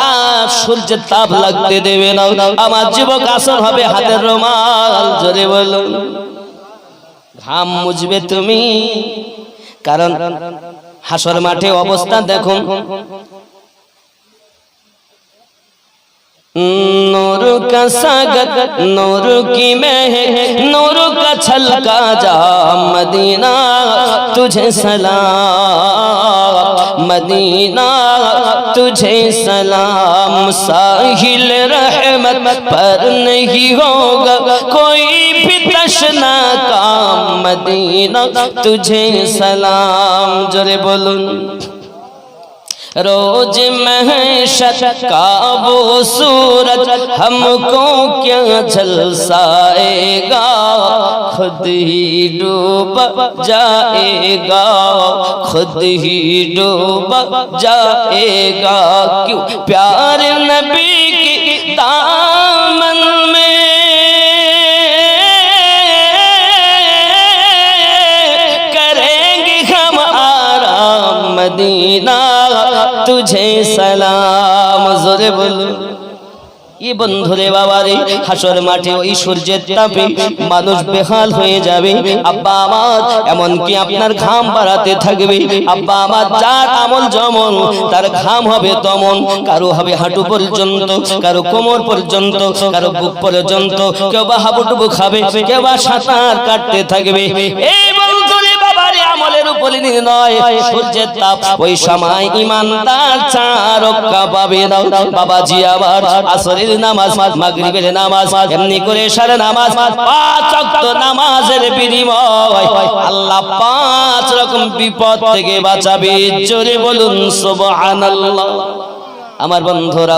Speaker 1: সূর্যের তাপ লাগতে দেবে না। আমার যুবক আসর হবে হাতের রুমাল। জোরে বলুন। ঘাম মুছবে তুমি, কারণ হাসর মাঠে অবস্থা দেখুন। नूर का सागर, नूर की महक, नूर का छलका जा मदीना तुझे सलाम, मदीना तुझे सलाम। साहिल रहमत पर नहीं होगा कोई भी तशना काम, मदीना तुझे सलाम। जोरे बोलूं। रोज महशर का वो सूरज हमको क्या झलसाएगा, खुद ही डूब जाएगा, खुद ही डूब जाएगा। क्यों प्यार नबी की दामन में करेंगे हम आराम, मदीना तुझे सलाम जोरे बोलो কি বন্ধুরে বাবারে হাসর মাঠে ওই সূর্যের তাপে মানুষ বেহাল হয়ে যাবে আব্বা আমার এমন কি আপনার ঘাম বাড়াতে থাকবে আব্বা আমার যার আমল যেমন তার ঘাম হবে তেমন কারো হবে হাঁটু পর্যন্ত কারো কোমর পর্যন্ত কারো বুক পর্যন্ত কেউ বা হাবুডুবু খাবে কেউ বা সাঁতার কাটতে থাকবে এই বন্ধুরে বাবারে আমলের উপর নির্ণয় সূর্যের তাপ ওই সময় ঈমানদার রক্ষা পাবে না বাবাজি আবার আসরের নামাজ মাগরিবের নামাজ এমনি করে সারা নামাজ পাঁচ ওয়াক্ত নামাজের বিনিময় আল্লাহ পাঁচ রকম বিপদ থেকে বাঁচাবে জোরে বলুন সুবহানাল্লাহ আমার বন্ধুরা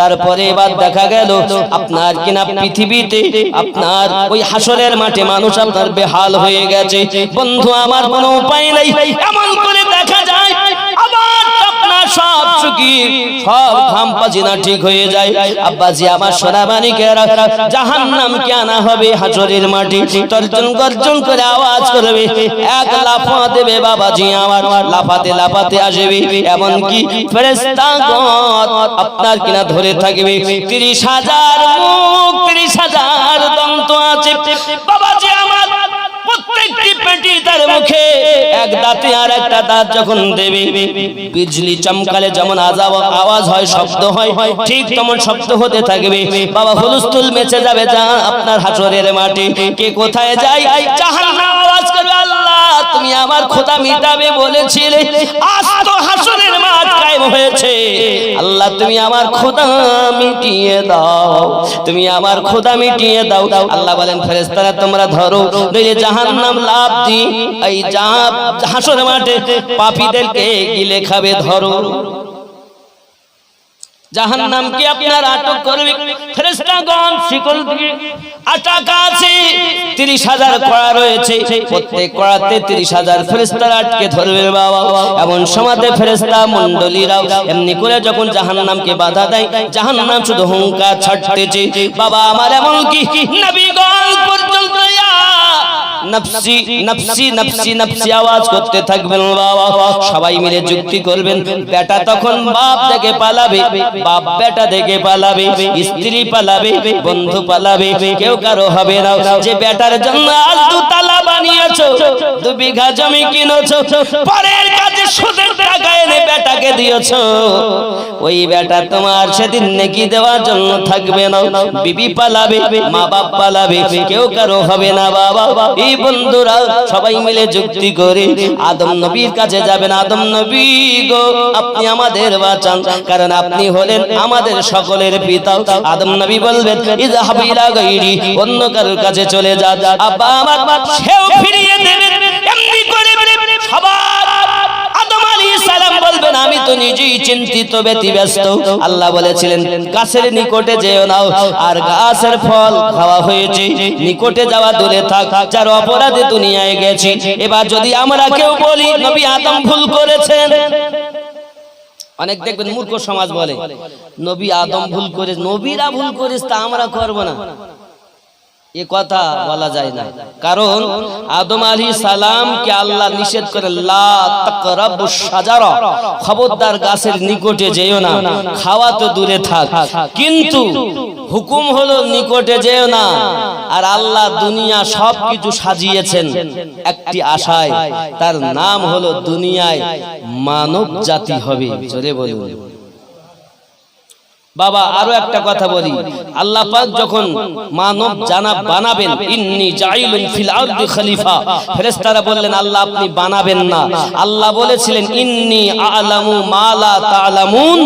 Speaker 1: তারপরে এবার দেখা গেল আপনার কিনা পৃথিবীতে আপনার ওই হাসরের মাঠে মানুষ আপনার বেহাল হয়ে গেছে বন্ধু আমার কোনো উপায় নাই এমন করে দেখা যায় আবার আপনার সব চুকি সব ঘাম পাজিনা ঠিক হয়ে যায় আব্বাজি আমার সোনামানিকেরা জাহান্নামকে আনা হবে হাসরের মাঠে তর্জন গর্জন করে আওয়াজ করবে এক লাফা দেবে বাবাজি আমার লাফাতে লাফাতে আসবে এমন কি ফেরেশতাগণ আপনার কিনা ধরে থাকবে 30,000 মুখ 30,000 দন্ত আছে বাবাজি আমার প্রত্যেকটি পেটি তার মুখে এক দাঁতে আর একটা দাঁত যখন দেবে বিজলি চমকালে যেমন আওয়াজ হয় শব্দ হয় ঠিক তেমন শব্দ হতে থাকবে বাবা হুলস্থুল মেচে যাবে যা আপনার হাসরের মাঠে কে কোথায় যায় জাহান্নাম আওয়াজ করবে আল্লাহ তুমি আমার খোদা মিটাবে বলেছিলে আজ তো হাসরের মাঠ কায়েম হয়েছে আল্লাহ তুমি আমার খোদা মিটিয়ে দাও তুমি আমার খোদা মিটিয়ে দাও আল্লাহ বলেন ফেরেশতারা তোমরা ধরো নইলে জাহান্নাম লাভ দি এই হাসরের মাঠে পাপীদেরকে গিলে খাবে ধরো জাহান্নামকে আপনার আটক করবে ফেরেশতাগণ শিকল দিয়ে আটক আছে 30,000 কড়া রয়েছে প্রত্যেক কড়াতে 30,000 ফেরেশতারা আটকে ধরবে বাবা এমন সময়তে ফেরেশতা মণ্ডলীরাও এমনি করে যখন জাহান্নামকে বাধা দেয় জাহান্নাম শুধু হুঙ্কার ছাড়তেছে বাবা আমার এমন কি নবীগণ পর্যন্ত নফসি নফসি নফসি নফসি আওয়াজ করতে থাকবেন বাবা সবাই মিলে যুক্তি করবেন বেটা তখন বাপ থেকে পালাবে বাপ বেটা থেকে পালাবে স্ত্রী পালাবে বন্ধু পালাবে কেউ কারো হবে না যে বেটার জন্য আজ 2 তালা বানিয়েছো 2 বিঘা জমি কিনেছো পরের কাছে সুদের টাকা এনে বেটাকে দিয়েছো ওই বেটা তোমার সেদিন নেকি দেওয়ার জন্য থাকবে না বিবি পালাবে মা বাপ পালাবে কেউ কারো হবে না বাবা এই বন্ধুরা সবাই মিলে যুক্তি করে আদম নবীর কাছে যাবেন আদম নবী গো আপনি আমাদের বাঁচান কারণ আপনি হলেন আমাদের সকলের পিতা আদম নবী বলবেন ইযহাব ইলা গায়রি অন্য কারোর কাছে চলে যা আব্বা আমার সেও ফিরিয়ে দেবেন এমনি করে সবার আদম আলাইহিস সালাম বলবেন আমি তো নিজেই চিন্তিত ব্যতিব্যস্ত আল্লাহ বলেছিলেন গাছের নিকটে যেও না আর গাছের ফল খাওয়া হয়েছে নিকটে যাওয়া দূরে থাক যার অপরাধে দুনিয়ায় গেছি এবার যদি আমরা কেউ বলি নবী আদম ভুল করেছেন অনেক দেখবেন মূর্খ সমাজ বলে নবী আদম ভুল করে নবীরা ভুল করেছে তা আমরা করব না এ কথা বলা যায় না কারণ আদম আলাইহিস সালামকে আল্লাহ নিষেধ করে লা তাকরাবুশ শাজারা খবরদার গাছের নিকটে যেও না খাওয়া তো দূরে থাক কিন্তু হুকুম হলো নিকটে যেও না আর আল্লাহ দুনিয়া সবকিছু সাজিয়েছেন একটি আশায় তার নাম হলো দুনিয়ায় মানব জাতি হবে জোরে বলুন বাবা আরো একটা কথা বলি আল্লাহ পাক যখন মানব জানাব বানাবেন ইন্নী জাইলুন ফিল আরদি খলিফা ফেরেশতারা বললেন আল্লাহ আপনি বানাবেন না আল্লাহ বলেছিলেন ইন্নী আ'লামু মা লা তা'লামুন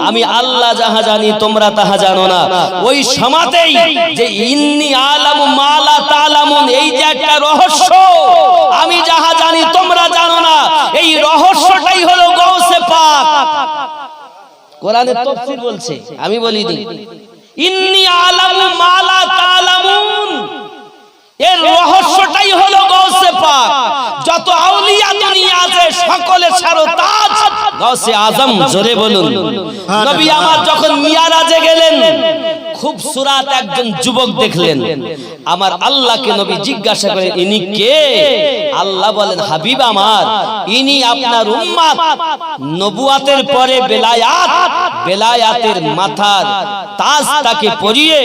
Speaker 1: আমি আল্লাহ যাহা জানি তোমরা তাহা জানো না ওই সমাতেই যে ইন্নী আ'লামু মা লা তা'লামুন এই যে একটা রহস্য আমি যাহা জানি তোমরা জানো না এই রহস্যটাই হলো গাউসে পাক কোরআনের তাফসীর বলছে আমি বলিনি ইন্নী আ'লামু মা লা তা'লামুন এর রহস্যটাই হলো গাউসে পাক যত আউলিয়া দুনিয়া আছে সকলের সারতাজ গাউসে আজম জোরে বলুন নবী আমার যখন মিরাজে গেলেন খুব সুরাত একজন যুবক দেখলেন। আমার আল্লাহকে নবী জিজ্ঞাসা করেন, ইনি কে? আল্লাহ বলেন, হাবিব আমার, ইনি আপনার উম্মত। নবুয়াতের পরে বেলায়াত, বেলায়াতের মাথার তাজ তাকে পরিয়ে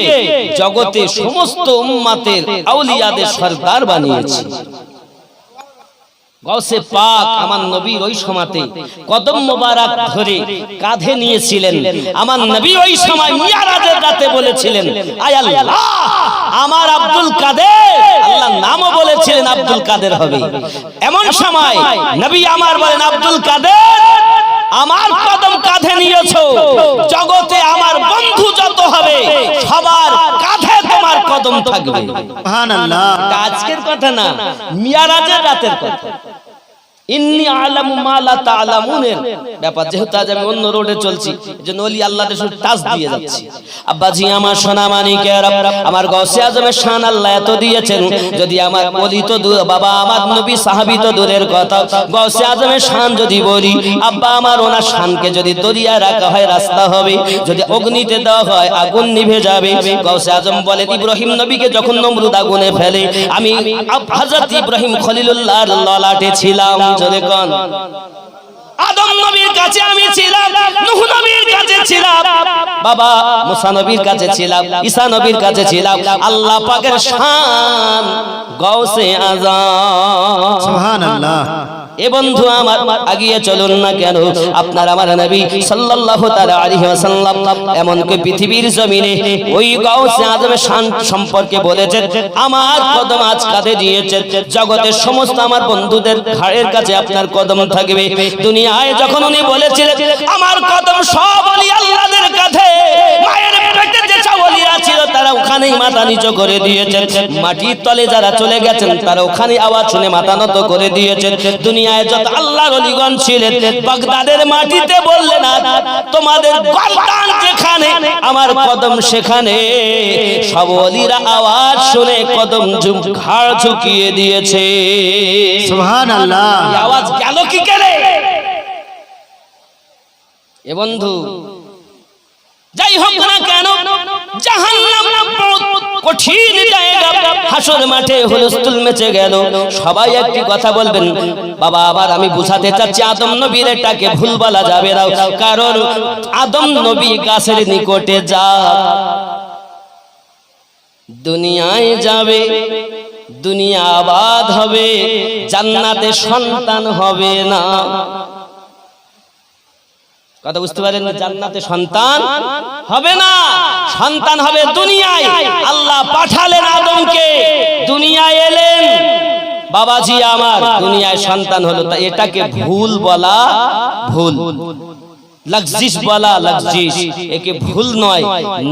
Speaker 1: জগতে সমস্ত উম্মতের আউলিয়াদের সরদার বানিয়েছে। গৌসে পাক আমার নবী ওই সময়তে কদম মোবারক ধরে কাঁধে নিয়েছিলেন। আমার নবী ওই সময় মিরাজের রাতে বলেছিলেন, আয় আল্লাহ, আমার আব্দুল কাদের, আল্লাহ নামও বলেছিলেন আব্দুল কাদের হবে। এমন সময় নবী আমার বলেন, আব্দুল কাদের, আমার কদম কাঁধে নিয়েছো, জগতে আমার বন্ধু যত হবে সবার কাঁধে তোমার কদম থাকবে।
Speaker 2: সুবহানাল্লাহ।
Speaker 1: আজকের কথা না, মিরাজের রাতের কথা। ইন্নী আলামু মা লা তা'লামুনের ব্যাপার। যেহেতু আজ আমি অন্য রোডে চলছি, এজন্য ওলি আল্লাহদের শুধু টাচ দিয়ে যাচ্ছি। আব্বাজি আমার সোনা মানিকের, আমার গৌসে আজমের শান আল্লাহ এত দিয়েছেন, যদি আমার ওলি তো দূর, বাবা আমার নবী সাহাবী তো দূরের কথা, গৌসে আজমের শান যদি বলি, আব্বা আমার ওনার শানকে যদি দরিয়া রাখা হয় রাস্তা হবে, যদি অগ্নিতে দেওয়া হয় আগুন নিভে যাবে। গৌসে আজম বলেন, ইব্রাহিম নবীকে যখন নমরুদ আগুনে ফেলে, আমি হযরত ইব্রাহিম খলিলুল্লাহর ললাটে ছিলাম। জোরে কোন, আদম নবীর কাছে আমি ছিলাম, নূহ নবীর কাছে ছিলাম, বাবা মুসা নবীর কাছে ছিলাম, ঈসা নবীর কাছে ছিলাম। আল্লাহ পাকের শান গৌসে আজম।
Speaker 2: সুবহানাল্লাহ।
Speaker 1: এ বন্ধু আমার, আগিয়ে চলুন না কেন, আপনার আমার নবী সাল্লাল্লাহু তাআলা আলাইহি ওয়াসাল্লাম এমনকি পৃথিবীর জমিনে ওই গাউসে আজমের শান সম্পর্কে বলেছেন, আমার কদম আজ কাঁধে দিয়েছে, জগতের সমস্ত আমার বন্ধুদের ঘাড়ের কাছে আপনার কদম থাকবে। দুনিয়ায় যখন উনি বলেছিলেন আমার কদম সব ওলি আল্লাহদের কাঁধে, মায়ের পেটে যে ওলিরা ছিল তারা ওখানেই মাথা নিচু করে দিয়েছেন, মাটির তলে যারা চলে গেছেন তারা ওখানে আওয়াজ শুনে মাথা নত করে দিয়েছেন। দুনিয়ায় যত আল্লাহর ওলিগণ ছিলেন, বাগদাদের মাটিতে বললেন, তোমাদের গর্দান যেখানে আমার কদম সেখানে। সব ওলিরা আওয়াজ শুনে কদম ঘাড় ঝুঁকিয়ে দিয়েছে।
Speaker 2: সুবহানাল্লাহ।
Speaker 1: এই আওয়াজ গেল কি করে? এ বন্ধু, যাই হোক না কেন, জাহান্নাম কঠিন জায়গা, হাসর মাঠে হুলস্থুল মেচে গেল। সবাই একটি কথা বলবেন, বাবা আবার আমি বুঝাতে চাচ্ছি, আদম নবীর এটাকে ভুল বলা যাবে না, কারণ আদম নবী গাছের নিকটে যা দুনিয়ায় যাবে, দুনিয়া আবাদ হবে, জান্নাতে সন্তান হবে না। কথা বুঝতে পারেন? জান্নাতে সন্তান হবে না, সন্তান হবে দুনিয়ায়। আল্লাহ পাঠালেন আদমকে, দুনিয়ায় এলেন, বাবাজি আমার দুনিয়ায় সন্তান হলো, তা এটাকে ভুল বলা ভুল, লগজিস বলা লগজিস, একে ভুল নয়।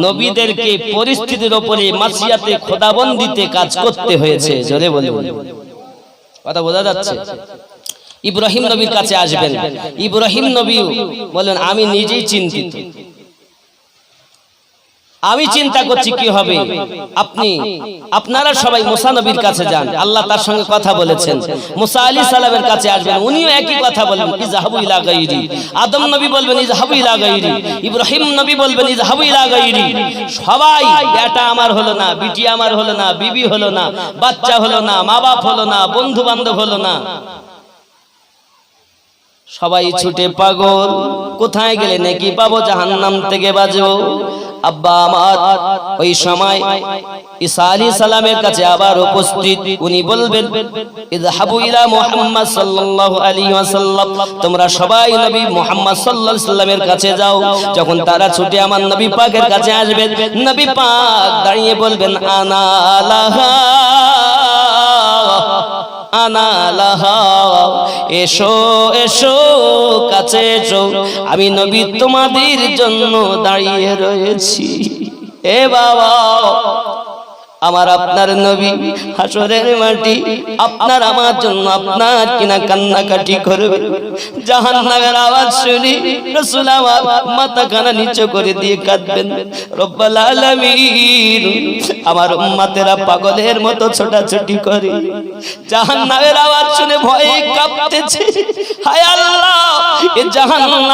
Speaker 1: নবীদেরকে পরিস্থিতির উপরে মাসিয়াতে খোদাবন্দিতে কাজ করতে হয়েছে। জোরে বলে, কথা বোঝা যাচ্ছে? ইব্রাহিম নবীর কাছে আসবেন, ইব্রাহিম নবী বলেন, আমি নিজেই চিন্তিত, আমি চিন্তা করছি কি হবে। আপনারা সবাই মুসা নবীর কাছে যান, আল্লাহ তার সঙ্গে কথা বলেছেন। মুসা আলাইহিস সালামের কাছে আসবেন, উনিও একই কথা বলবেন, ইযহাবু ইলা গায়রি। আদম নবী বলবেন ইযহাবু ইলা গায়রি, ইব্রাহিম নবী বলবেন ইযহাবু ইলা গায়রি। সবাই, বেটা আমার হলো না, বিটি আমার হলো না, বিবি হলো না, বাচ্চা হলো না, মা বাপ হলো না, বন্ধু বান্ধব হলো না, সবাই ছুটে পাগল, কোথায় গেলে নাকি পাবো, জাহান্নাম থেকে বাঁচবো। আব্বা আমার ওই সময় ঈসা আলাইহিস সালামের কাছে আবার উপস্থিত, উনি বলবেন ইযহাবু ইলা মুহাম্মদ সাল্লাল্লাহু আলাইহি ওয়াসাল্লাম, তোমরা সবাই নবী মুহাম্মদ সাল্লাল্লাহু আলাইহি ওয়াসাল্লামের কাছে যাও। যখন তারা ছুটে আমার নবী পাকের কাছে আসবে, নবী পাক দাঁড়িয়ে বলবেন আনা লাহা আনা লাহা, এসো এসো কাছে এসো, আমি নবী তোমাদের জন্য দাঁড়িয়ে রয়েছি। এ বাবা, আমার আপনার নবী হাসরের মাটি আপনার আমার জন্য আপনার কিনা কান্নাকাটি করবে, জাহান্নামের আওয়াজ শুনি রাসূল আমার মাথা কানা নিচু করে দিয়ে কাঁদবেন। রব্বুল আলামিন আমার উম্মতেরা পাগলের মতো ছোটাছুটি করে, জাহান্নামের আওয়াজ শুনে ভয়ে কাঁপতেছে। হায় আল্লাহ, এ জাহান্নাম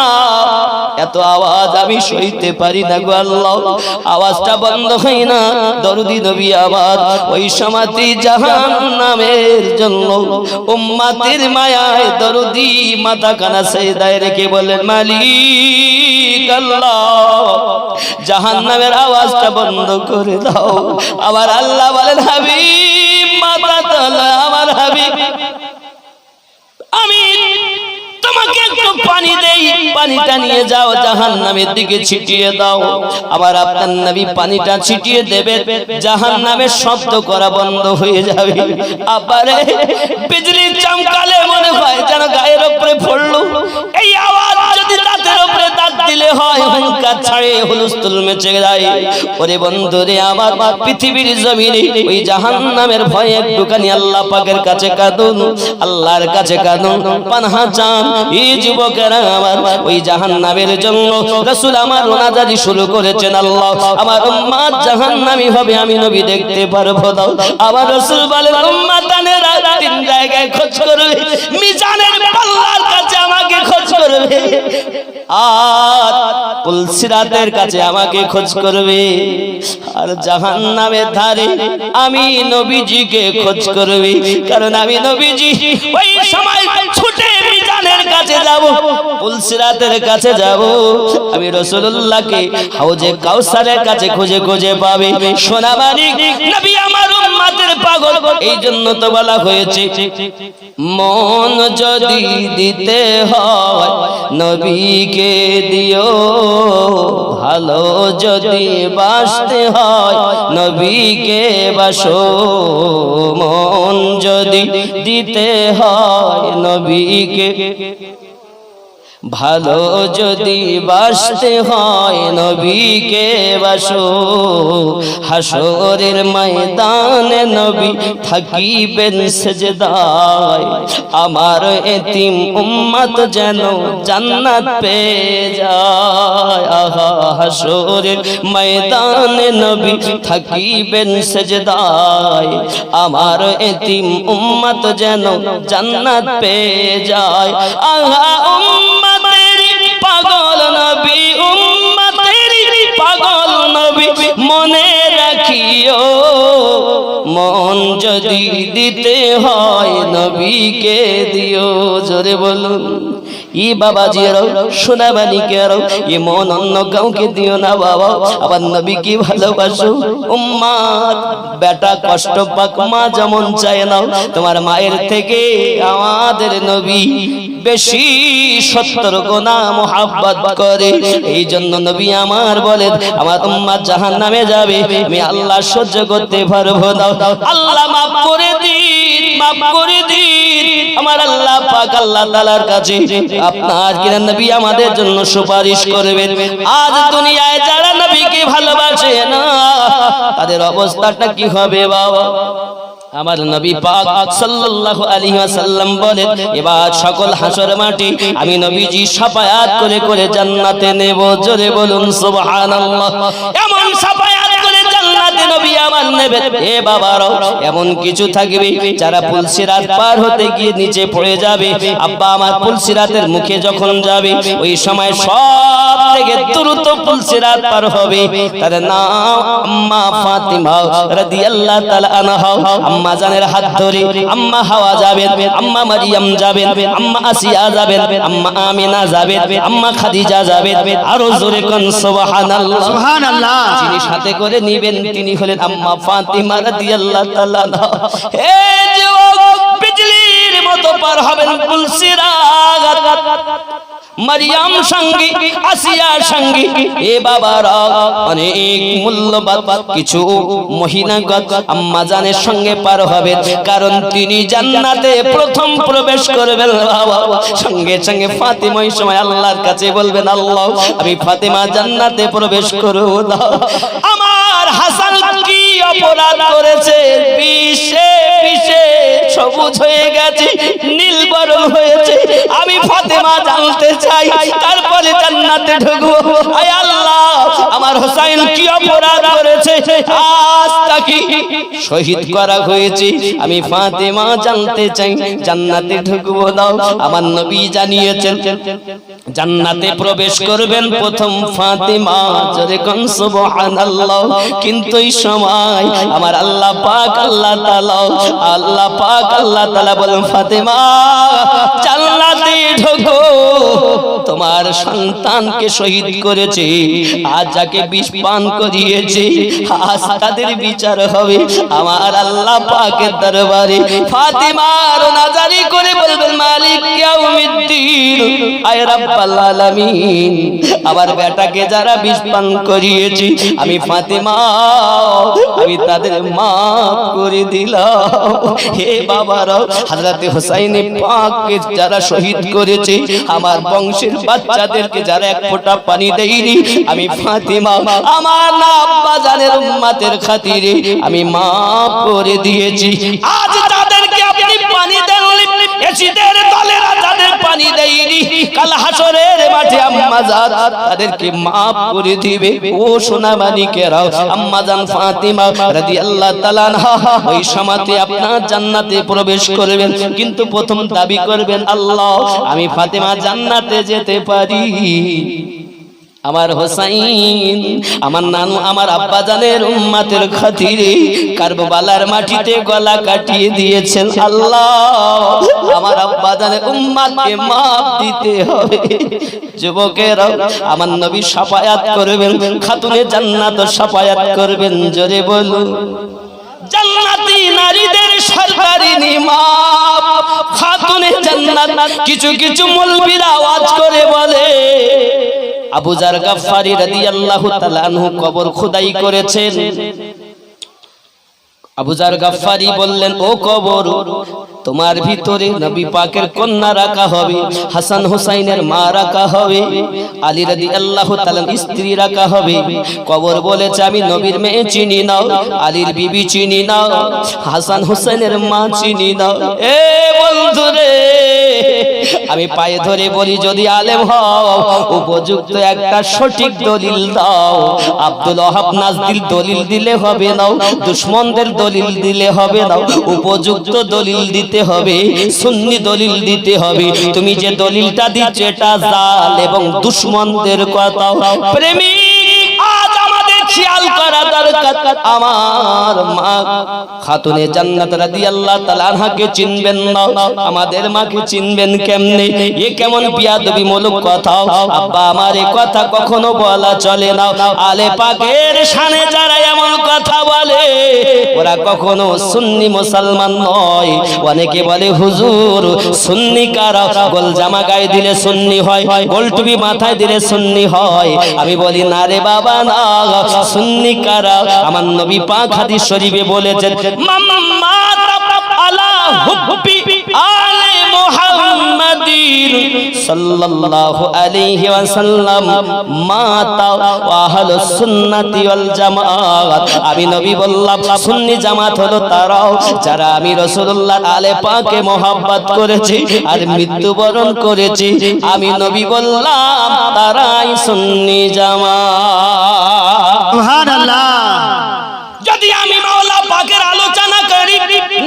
Speaker 1: এত আওয়াজ আমি সইতে পারি না গো আল্লাহ, আওয়াজটা বন্ধ হয় না। দরদি নবী আবার ওই সমাধি জাহান্নামের জন্য উম্মতের মায়ায় দরদি মাথা কানা সেজদায় রেখে বলেন, মালিক আল্লাহ জাহান্নামের আওয়াজটা বন্ধ করে দাও। আবার আল্লাহ বলেন, হাবিব মাথা তোলো, আমার হাবিব আমি তোমাকে একটু পানি দেই, পানিটা নিয়ে যাও জাহান্নামের দিকে ছিটিয়ে দাও। আবার আপনার নবী পানিটা ছিটিয়ে দেবে, জাহান্নামের শব্দ করা বন্ধ হয়ে যাবে। আবারে বিজলি চমকালে মনে হয় যেন গায়ের উপরে পড়লো। এই আওয়াজ যদি দাঁতের উপরে দাঁত দিলে হয় হুঙ্কার ছাড়ে হুলস্থুল মেচে যায়। ওরে বন্ধুরে আমার, পৃথিবীর জমিনে ওই জাহান্নামের ভয়ে একটুখানি আল্লাহ পাকের কাছে কাঁদুন, আল্লাহর কাছে কাঁদুন, পানাহা চান। এই যুবকেরা আমার ওই জাহান্নামের জন্য রাসূল আমার ওনাজারি শুরু করেছেন, আল্লাহ আমার উম্মত জাহান্নামী হবে আমি নবী দেখতে পারবো দাও। আবার রাসূল বলেন, উম্মতানেরা তিন জায়গায় খোঁজ করবে, মিজানের পাল্লার কাছে আমাকে খোঁজ করবে, আর পুলসিরাতের কাছে আমাকে খোঁজ করবে, আর জাহান্নামের ধারে আমি নবীজিকে খোঁজ করবে। কারণ আমি নবীজি ওই সময় ছুটে মিজানের কাছে যাব, পুলসিরাতের কাছে যাব, আমি রাসূলুল্লাহকে হাউজে কাউসারের কাছে খুঁজে খুঁজে পাবে। সোনামানিক নবী আমার উম্মতের পাগল, এই জন্য তো বলা হয়েছে মন যদি দিতে হয় নবীকে দিও, ভালো যদি বাসতে হয় নবীকে বাসো, মন যদি দিতে হয় নবীকে, ভালো যদি বাসতে হয় নবীকে বাসো। হাসরের ময়দানে নবী থাকিবেন সেজদায়, আমার এতিম উম্মত যেন জান্নাত পেয়ে যায়। আহা, হাসরের ময়দানে নবী থাকিবেন সেজদায়, আমার এতিম উম্মত যেন জান্নাত পেয়ে যায়। আহা পাগল নবী, উম্মতের পাগল নবী, মনে রাখিও মন যদি দিতে হয় নবীকে দিও। জোরে বলুন, ই বাবাজিরাও সোনামানিকেরাও, এ মন অন্য কাউকে দিও না বাবা, আবার নবীকে ভালোবাসো। উম্মত বেটা কষ্ট পাক, মা যেমন চায় না, তোমার মায়ের থেকে আমাদের নবী বেশি 70 গুণা মুহাব্বত করে। এই জন্য নবী আমার বলেন, আমার উম্মত জাহান্নামে যাবে, আমি আল্লাহ সহ্য করতে পারবো না। আল্লাহ মাফ করে দিন, মাফ করে দিন। আমার আল্লাহ পাক আল্লাহ তাআলার কাছে আপনার কিনা নবী আমাদের জন্য সুপারিশ করবেন। আজ দুনিয়ায় যারা নবীকে ভালোবাসে না, তাদের অবস্থাটা কি হবে বাবা? আমার নবী পাক সাল্লাল্লাহু আলাইহি ওয়াসাল্লাম বলেন, এবার সকল হাসর মাটি আমি নবীজি শাফায়াত করে করে জান্নাতে নেব। জোরে বলুন সুবহানাল্লাহ। এমন শাফায়াত করে জান্নাতে নবী আমার নেবে। এ বাবারও এমন কিছু থাকবে যারা পুলসিরাত পার হতে গিয়ে নিচে পড়ে যাবে। আব্বা আমার পুলসিরাতের মুখে যখন যাবে, ওই সময় সব থেকে দ্রুত পুলসিরাত পার হবে, তার নাম আম্মা ফাতিমা রাদিয়াল্লাহু তাআলা আনহা। আম্মা জানের হাত ধরে আম্মা হাওয়া যাবেন, আম্মা মারিয়াম যাবেন, আম্মা আসিয়া যাবেন, আম্মা আমিনা যাবেন, আম্মা খাদিজা যাবেন। আরো জোরে কোন সুবহানাল্লাহ,
Speaker 2: সুবহানাল্লাহ।
Speaker 1: যিনি সাথে করে নিবেন তিনি হলেন আম্মা ফাতিমা রাদিয়াল্লাহু তাআলা আনহা। হে যুবক, বিজলির মতো পার হবেন পুলসিরাত। মারিয়াম সঙ্গী, আসিয়া সঙ্গী, এ বাবারা অনেক মূল্যবান কিছু মহিলাগণ আম্মা জানের সঙ্গে পার হবে, কারণ তিনি জান্নাতে প্রথম প্রবেশ করবেন। সঙ্গে সঙ্গে ফাতিমা ওই সময় আল্লাহর কাছে বলবেন, আল্লাহ আমি ফাতিমা জান্নাতে প্রবেশ করব। আমার হাসান কি অপরাধ করেছে, বিষে বিষে সবুজ হয়ে গেছে, নীল বরণ হয়েছে। আমি ফাতেমা জানতে চাই, তারপরে জান্নাতে ঢুকবো। আয় আল্লাহ, আমার হোসাইন কি অপরাধ করেছে আজ তাকে শহীদ করা হয়েছে? আমি ফাতেমা জানতে চাই, জান্নাতে ঢুকবো দাও। আমার নবী জানিয়েছেন জান্নাতে প্রবেশ করবেন প্রথম ফাতেমা, জোরে কোন সুবহানাল্লাহ। কিন্তু এই সময় আমার আল্লাহ পাক আল্লাহ তাআলা বলেন, ফাতেমা জান্নাতে ঢোকো, তোমার সন্তানকে শহীদ করেছে, আজ যাকে বিষ পান করিয়েছে, আজ তাদের বিচার হবে আমার আল্লাহ পাকের দরবারে। ফাতেমা রোনাজারি করে বলবেন, মালিক ইয়াউমিদ্দিন, আয় রাব্বাল আলামিন, আমার বেটাকে যারা বিষ পান করিয়েছে, আমি ফাতেমা আমি তাদের মাফ করে দিলাম। হে বাবারা, হযরতে হুসাইন পাককে যারা শহীদ করেছে, আমার বংশের বাচ্চাদেরকে যারা এক ফোঁটা পানি দেয়নি, আমি ফাতেমা আমার না আব্বা জানের উম্মতের খাতিরে আমি মাফ করে দিয়েছি। আজ তাদেরকে আপনি পানি দেননি, এসিদের দলেরা যাদের পানি দেয়নি, কাল হাসরের মাঠে আম্মা জান তাদেরকে মাফ করে দিবে। ও সোনা মানিকেরা, আম্মা জান ফাতেমা রাদিয়াল্লাহু তাআলা আনহা ওই সময়তে আপনার জান্নাতে প্রবেশ করবেন, কিন্তু প্রথম দাবি করবেন, আল্লাহ আমি ফাতেমা জান্নাতে যেতে পারি। আমার হোসাইন আমার নানু আমার আব্বা জানের উম্মতের খাতিরে কারবালার মাটিতে গলা কাটিয়ে দিয়েছেন। আল্লাহ আমার আব্বা জানের উম্মতকে maaf দিতে হবে। যুবকেরা, আমার নবী শাফায়াত করবেন, খাতুনে জান্নাত শাফায়াত করবেন, জোরে বলুন। জান্নাতি নারীদের সরকারি নিমাপ খাতুনে জান্নাত। কিছু কিছু মৌলবীরা আওয়াজ করে বলে, আবু যার গাফফারি রাদিয়াল্লাহু তাআলা আনহু কবর খোদাই করেছেন। আবু যার গাফফারি বললেন, ও কবর, তোমার ভিতরে নবী পাকের কন্যা রাখা হবে, হাসান হুসাইনের মা রাখা হবে, আলী রাদিয়াল্লাহু তাআলা স্ত্রী রাখা হবে। কবর বলেছে, আমি নবীর মেয়ে চিনি না, আলীর বিবি চিনি না, হাসান হুসাইনের মা চিনি না। এ বন্ধুরে, আমি পায়ে ধরে বলি, যদি আলেম হও উপযুক্ত একটা সঠিক দলিল দাও। আব্দুল ওয়াহাব নাজদিল দলিল দিলে হবে না, দুশমনদের দলিল দিলে হবে না, উপযুক্ত দলিল দিতে হবে, সুন্নি দলিল দিতে হবে। তুমি যে দলিলটা দিচ্ছ এটা জাল এবং দুশমনদের কথা। প্রেমিক, আজ আমাদের খেয়াল করা দরকার। আমার মা খাতুনে জান্নাত রাদিয়াল্লাহু তাআলা আনহাকে চিনবেন না, আমাদের মাকে চিনবেন কেমনে? এ কেমন বিয়াদবিমূলক কথা? আব্বা আমার এই কথা কখনো বলা চলে না। আলে পাকের শানে যারা এমন কথা বলে, ওরা কখনো সুন্নি মুসলমান নয়। অনেকে বলে, হুজুর সুন্নি কারা? গোল জামা গায়ে দিলে সুন্নি হয়, গোল টুপি মাথায় দিলে সুন্নি হয়। আমি বলি, না রে বাবা না, সুন্নি কারা? আমার নবী পাক হাদিস শরীফে বলেছেন, মাম্মা আলা হুব্বি আলে মুহাম্মাদিন সাল্লাল্লাহু আলাইহি ওয়াসাল্লাম মাতা ওয়া আহলুস সুন্নাতি ওয়াল জামাত। আমি নবী বললাম, সুন্নি জামাত হলো তারাও যারা আমি রাসূলুল্লাহ আলে পাকে মোহাব্বত করেছি আর মৃত্যুবরণ করেছি। আমি নবী বললাম, তারাই সুন্নি জামাত।
Speaker 2: সুবহানাল্লাহ।
Speaker 1: যদি আমি মাওলা পাকের আলোচনা করি,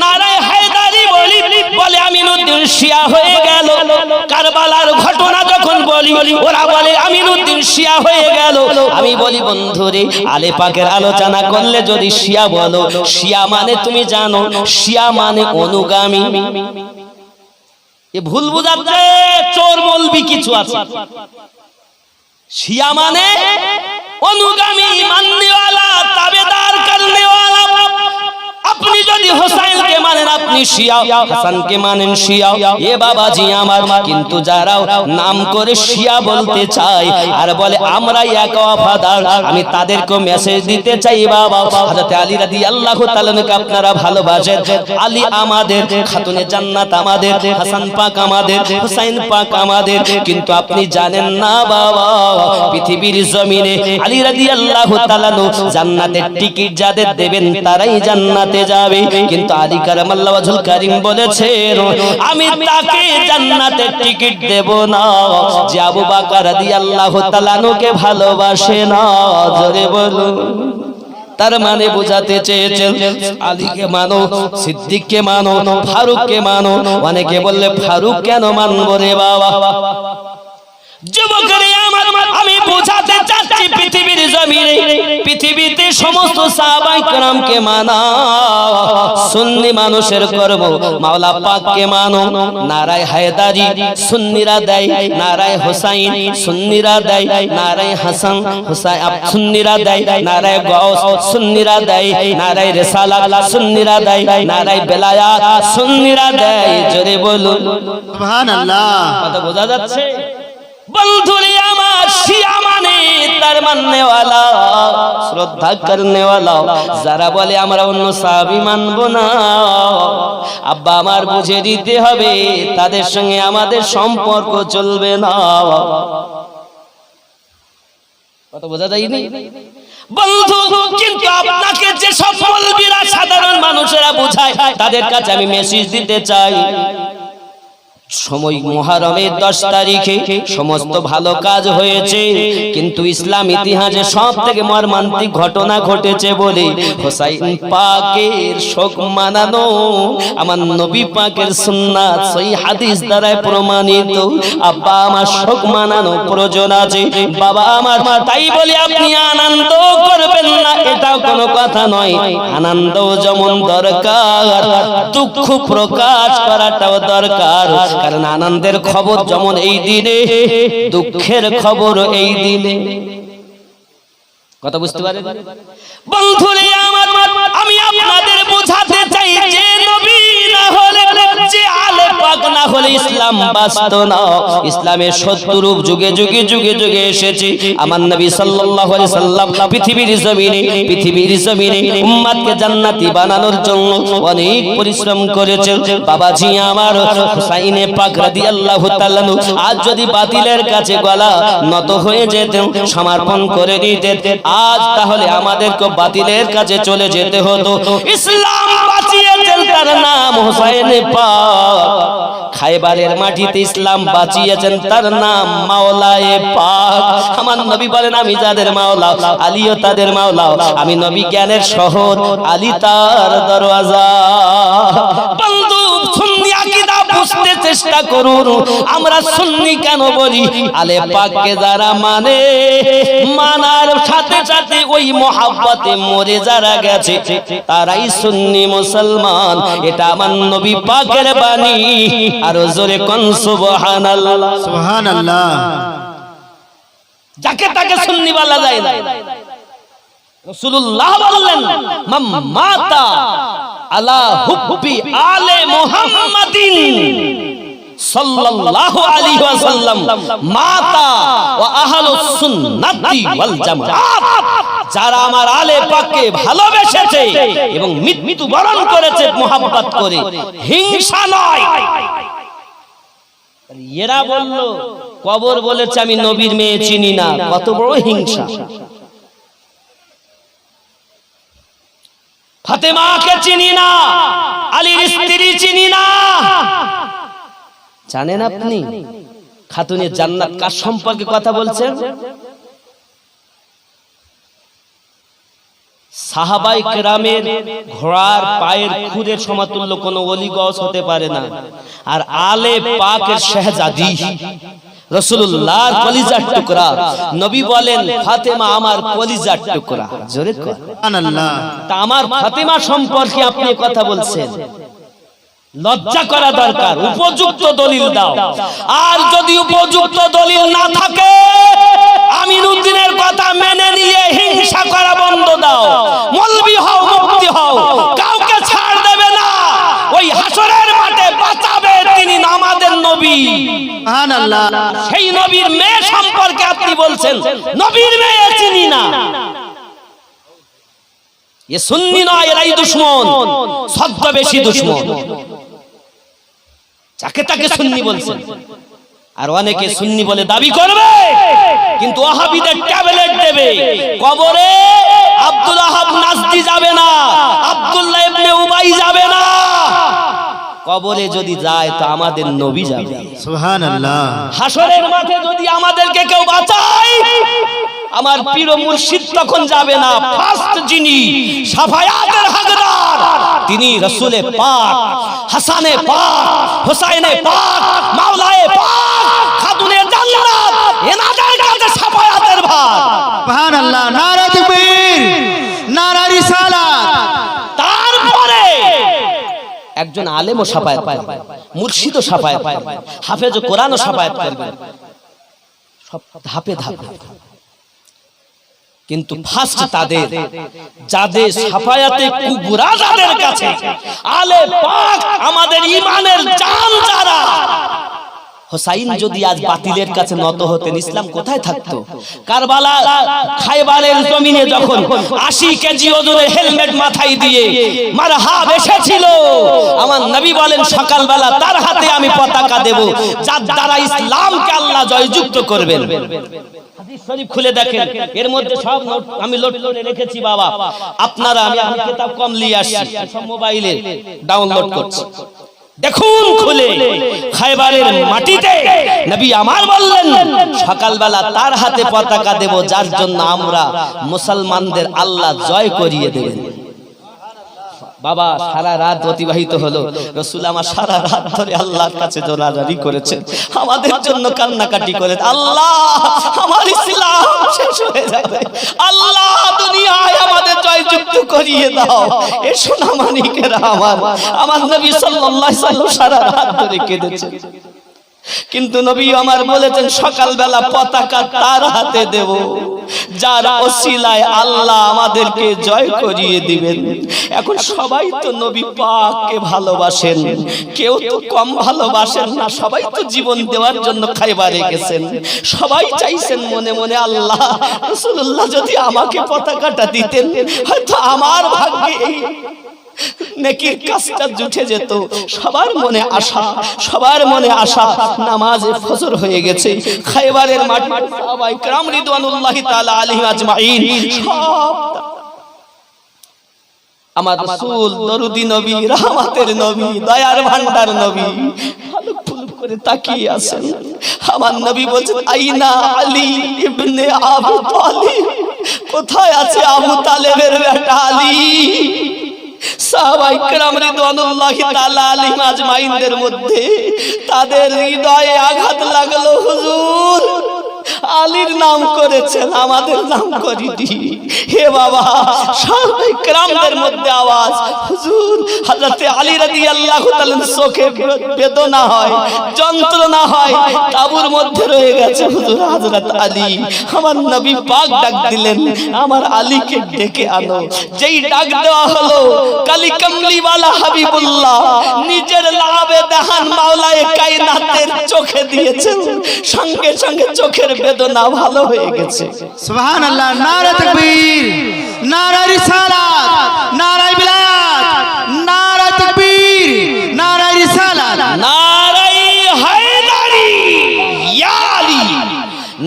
Speaker 1: নারায়ে হায়দারি বলি, বলে আমিনুদ্দিন শিয়া হয়ে গেল। কারবালার ঘটনা যখন বলি, ওরা বলে আমিনুদ্দিন শিয়া হয়ে গেল। আমি বলি, বন্ধুরে, আলে পাকের আলোচনা করলে যদি শিয়া বলো, শিয়া মানে তুমি জানো, শিয়া মানে অনুগামী। এ ভুল বুঝাচ্ছে, চোর মৌলবি কিছু আছে। শিয়া মানে অনুগামী, মাননেওয়ালা, তাবেদার করনেওয়ালা। আপনি যদি হোসাইনকে মানেন, আপনি আপনি শিয়া, হাসানকে মানেন শিয়া, এ বাবাজি আমার। কিন্তু যারাও নাম করে শিয়া বলতে চায় আর বলে আমরাই এক ওয়াফাদার, আমি তাদেরকে মেসেজ দিতে চাই বাবা, হযরত আলী রাদিয়াল্লাহু তাআলা কে আপনারা ভালোবাসেন। আলী আমাদের, খাতুনে জান্নাত আমাদের, হাসান পাক আমাদের, হুসাইন পাক আমাদের। কিন্তু আপনি জানেন না বাবা, পৃথিবীর জমিনে আলী রাদিয়াল্লাহু তাআলা জান্নাতের টিকিট যাদের দেবেন তারাই জান্নাতে যাবে। কিন্তু আলী কারামাল্লাহু ওয়াজহুল কারীম বলেছেন আমি তাকে জান্নাতের টিকিট দেব না যে আবু বকর রাদিয়াল্লাহু তাআলা কে ভালোবাসে না। জোরে বলুন। তার মানে বোঝাতে চেয়েছেন আলীকে মানো, সিদ্দিককে মানো, ফারুককে মানো। অনেকে বললে ফারুক কেন মানবো রে বাবা? যুবকরে আমার, আমি বোঝাতে চাচ্ছি পৃথিবীর জমিনে, পৃথিবীতে সমস্ত সাহাবায়ে কেরামকে মানা সুন্নি মানুষের কর্ম। মাওলা পাককে মানো, নারায়ে হায়দারি সুন্নিরা দেয়, নারায়ে হুসাইন সুন্নিরা দেয়, নারায়ে হাসান হুসাইন সুন্নিরা দেয়, নারায়ে গাউস সুন্নিরা দেয়, নারায়ে রিসালাত সুন্নিরা দেয়, নারায়ে বেলায়াত সুন্নিরা দেয়। জোরে বলুন
Speaker 2: সুবহানাল্লাহ।
Speaker 1: কথা বোঝা যাচ্ছে? বন্ধুরে আমার, শিয়া মানে তার মাননেওয়ালা, শ্রদ্ধা করনেওয়ালা। যারা বলে আমরা অন্য সাহাবী মানবো না, আব্বা আমার বুঝে দিতে হবে তাদের সঙ্গে আমাদের সম্পর্ক চলবে না। কথা বোঝা যায়নি বন্ধু? কিন্তু আপনাকে যে সব মৌলবীরা সাধারণ মানুষেরা বোঝায় তাদের কাছে আমি মেসেজ দিতে চাই, সময় মুহররমের 10 তারিখে সমস্ত ভালো কাজ হয়েছে, কিন্তু ইসলাম ইতিহাসে সবথেকে মর্মান্তিক ঘটনা ঘটেছে বলে হুসাইন পাকের শোক মানানো আমার নবী পাকের সুন্নাত সহিহ হাদিস দ্বারা প্রমাণিত। আব্বা আমার শোক মানানো প্রয়োজন আছে বাবা আমার। তাই বলি আপনি আনন্দ করবেন না এটাও কোনো কথা নয়, আনন্দ যেমন দরকার দুঃখ প্রকাশ করাটাও দরকার। কারণ আনন্দের খবর যেমন এই দিনে, দুঃখের খবর এই দিনে। কথা বুঝতে পারেন বন্ধুরে আমার? আমি আপনাদের বোঝাতে চাই যে নবী না হলে, যে আলে পাক না হলে ইসলাম বাঁচত না। ইসলামের সত্য রূপ যুগে যুগে যুগে যুগে এসেছে। আমার নবী সাল্লাল্লাহু আলাইহি সাল্লাম পৃথিবীর জমিনে উম্মতকে জান্নাতি বানানোর জন্য অনেক পরিশ্রম করেছেন। বাবাজি আমার, হুসাইনে পাক রাদিয়াল্লাহু তাআলা আজ যদি বাতিলের কাছে গলা নত হয়ে যেতেন, সমর্পণ করে দিতেন, আজ তাহলে আমাদেরকে বাতিলের কাছে চলে যেতে হতো। ইসলাম বাঁচিয়েছেন তার নাম হুসাইনে পাক। খায়বারের মাটিতে ইসলাম বাঁচিয়েছেন তার নাম মাওলায়ে পাক। আমার নবী বলেন আমি যাদের মাওলা, আলীও তাদের মাওলা। আমি নবী জ্ঞানের শহর, আলী তার দরওয়াজা। বন্ধু সুন্নি আকীদা বুঝতে চেষ্টা করুন। আমরা সুন্নি কেন বলি? আলে পাককে যারা মানে, মানার সাথে সাথে ওই মহব্বতে মরে যারা গেছে তারাই সুন্নি মুসলমান। এটা আমার নবী পাকের বাণী। আরো জোরে কোন সুবহানাল্লাহ।
Speaker 2: সুবহানাল্লাহ।
Speaker 1: যাকে তাকে সুন্নি বলা যায় না। রাসূলুল্লাহ বললেন মান মাতা আলা হুব্বি আলে মুহাম্মাদিন সাল্লাল্লাহু আলাইহি ওয়াসাল্লাম মাতা ওয়া আহলুস সুন্নাতি ওয়াল জামাআত। যারা আমার আলে পাককে ভালোবেসেছে এবং মৃত্যু বরণ করেছে মুহাব্বত করে, হিংসা নয়। এরা বলল কবর বলেছে আমি নবীর মেয়ে চিনি না, কত বড় হিংসা। ফাতেমাকে চিনি না, আলীর স্ত্রী চিনি না। জানেন আপনি খাতুনে জান্নাত কার সম্পর্কে কথা বলছেন? সাহাবায়ে কেরামের ঘোড়ার পায়ের খুদের সমতুল্য কোনো ওলি গস হতে পারে না। আর আলে পাকের শাহজাদি, রাসূলুল্লাহর কলিজার টুকরা। নবী বলেন ফাতেমা আমার কলিজার টুকরা। জোরে কর
Speaker 2: সুবহানাল্লাহ।
Speaker 1: তা আমার ফাতেমা সম্পর্কে আপনি কথা বলছেন, লজ্জা করা দরকার। উপযুক্ত দলিল দাও। আর যদি উপযুক্ত দলিল না থাকে, আমিনউদ্দিনের কথা মেনে নিয়ে হিংসা করা বন্ধ দাও। মৌলবি হও, মুফতি হও, কাউকে ছাড় দেবে না। ওই নবী,
Speaker 2: সুবহানাল্লাহ
Speaker 1: সেই নবীর মেয়ে সম্পর্কে আপনি বলছেন নবীর মেয়ে চিনি না। এ সুন্নি নয়, এরাই দুশমন, সদ্য বেশি দুশমন, যাকে তাকে সুন্নি বলছেন। আর অনেকে সুন্নি বলে দাবি করবে, কিন্তু ওয়াহাবিদের ট্যাবলেট দেবে। কবরে আব্দুল ওয়াহাব নাজদি যাবে না, আব্দুল্লাহ ইবনে উবাই যাবে না। কবরে যদি যায় তো আমাদের নবী যাবে।
Speaker 2: সুবহানাল্লাহ
Speaker 1: হাসরের মাঠে যদি আমাদেরকে কেউ বাঁচায়, আমার পীর মুর্শিদ তখন যাবে না। ফার্স্ট যিনি শাফায়াতের হকদার তিনি রাসূলে পাক, হাসানে পাক, হুসাইনে পাক, মাওলায়ে পাক, খাতুনে জান্নাত, এনাদের কাছে শাফায়াতের ভার।
Speaker 2: সুবহানাল্লাহ নারে তাকবীর, নারে রিসালাত।
Speaker 1: তারপরে একজন আলেমও শাফায়াত পাবে, মুর্শিদও শাফায়াত পাবে, হাফেজ কোরআনও শাফায়াত করবে, সব ধাপে ধাপে। কিন্তু ফার্স্ট তাদের, যাদের শাফায়াতে কুবরা যাদের কাছে, আলে পাক আমাদের ঈমানের জান যারা। হোসাইন যদি আজ বাতিলের কাছে নত হতেন, ইসলাম কোথায় থাকতো? কারবালা খায়বারের জমিনে যখন 80 কেজি ওজনের হেলমেট মাথায় দিয়ে মারহাব এসেছিল, আমার নবী বলেন সকালবেলা তার হাতে আমি পতাকা দেব, যার দ্বারা ইসলামকে আল্লাহ জয়যুক্ত করবেন। হাদিস শরীফ খুলে দেখেন, এর মধ্যে সব নোট আমি লোড করে রেখেছি বাবা। আপনারা, আমি কিতাব কম নিয়ে আসছি, সব মোবাইলে ডাউনলোড করছি, দেখুন খুলে। খায়বারের মাটিতে নবী আমার বললেন সকালবেলা তার হাতে পতাকা দেব, যার জন্য আমরা মুসলমানদের আল্লাহ জয় করিয়ে দেবেন। বাবা সারা রাত অতিবাহিত হলো, রাসূল আমার সারা রাত ধরে আল্লাহর কাছে দোলাদারি করেছেন, আমাদের জন্য কান্নাকাটি করেন, আল্লাহ আমার ইসলাম শেষ হয়ে যাবে, আল্লাহ দুনিয়ায় আমাদের জয়যুক্ত করিয়ে দাও। এ সোনা মানিকেরা আমার নবী সাল্লাল্লাহু আলাইহি ওয়াসাল্লাম সারা রাত ধরে কেঁদেছেন। কিন্তু নবী আমার বলেছেন সকালবেলা পতাকা তার হাতে দেব, যার ওসিলায় আল্লাহ আমাদেরকে জয় করিয়ে দিবেন। এখন সবাই তো নবী পাককে ভালোবাসেন, কেউ তো কম ভালোবাসেন না, সবাই তো জীবন দেওয়ার জন্য খায়বারে গেছেন। সবাই চাইছেন মনে মনে, আল্লাহ রাসূলুল্লাহ যদি আমাকে পতাকাটা দিতেন, হয়তো আমার ভাগ্যে নেকির কাজটা জুটে যেত। সবার মনে আশা, সবার মনে আশা। নামাজে ফজর হয়ে গেছে, খায়বারের মাঠে সাহাবায়ে কেরাম রিদওয়ানুল্লাহি তাআলা আলাইহিম আজমাইন সব আমার রাসূল দরুদি নবী, রহমতের নবী, দয়ার ভান্ডার নবী ফুলুক ফুলুক করে তাকিয়ে আছেন। আমার নবী বলেন আইনা আলী ইবনে আবু তালিব, কোথায় আছে আবু তালেবের বেটা আলী? সাহাবায়ে কেরাম রিদওয়ানুল্লাহি তাআলা আলাইহিম আজমাইনদের মধ্যে তাদের হৃদয়ে আঘাত লাগলো, হুজুর আলীর নাম করেছেন, আমাদের নাম করিনি। হে বাবা, সাহাবায়ে কেরামদের মধ্যে আওয়াজ, হুজুর হযরতে আলী রাদিয়াল্লাহু তাআলা চোখে বেদনা হয়, যন্ত্রণা হয়, তাবুর মধ্যে রয়ে গেছে হুজুর হযরত আলী। আমার নবী পাক ডাক দিলেন, আমার আলীকে ডেকে আনো। যেই ডাক দেওয়া হলো, কালি কামলিওয়ালা হাবিবুল্লাহ নিজের লাভে দেহান মাওলায়ে কায়নাতের চোখে দিয়েছেন, সঙ্গে সঙ্গে চোখের বেদনা ভালো হয়ে গেছে।
Speaker 2: সুবহানাল্লাহ নারে তাকবীর, নারে রিসালাত, নারে বিলাত, নারে তাকবীর, নারে রিসালাত,
Speaker 1: নারে হায়দারি ইয়া আলী,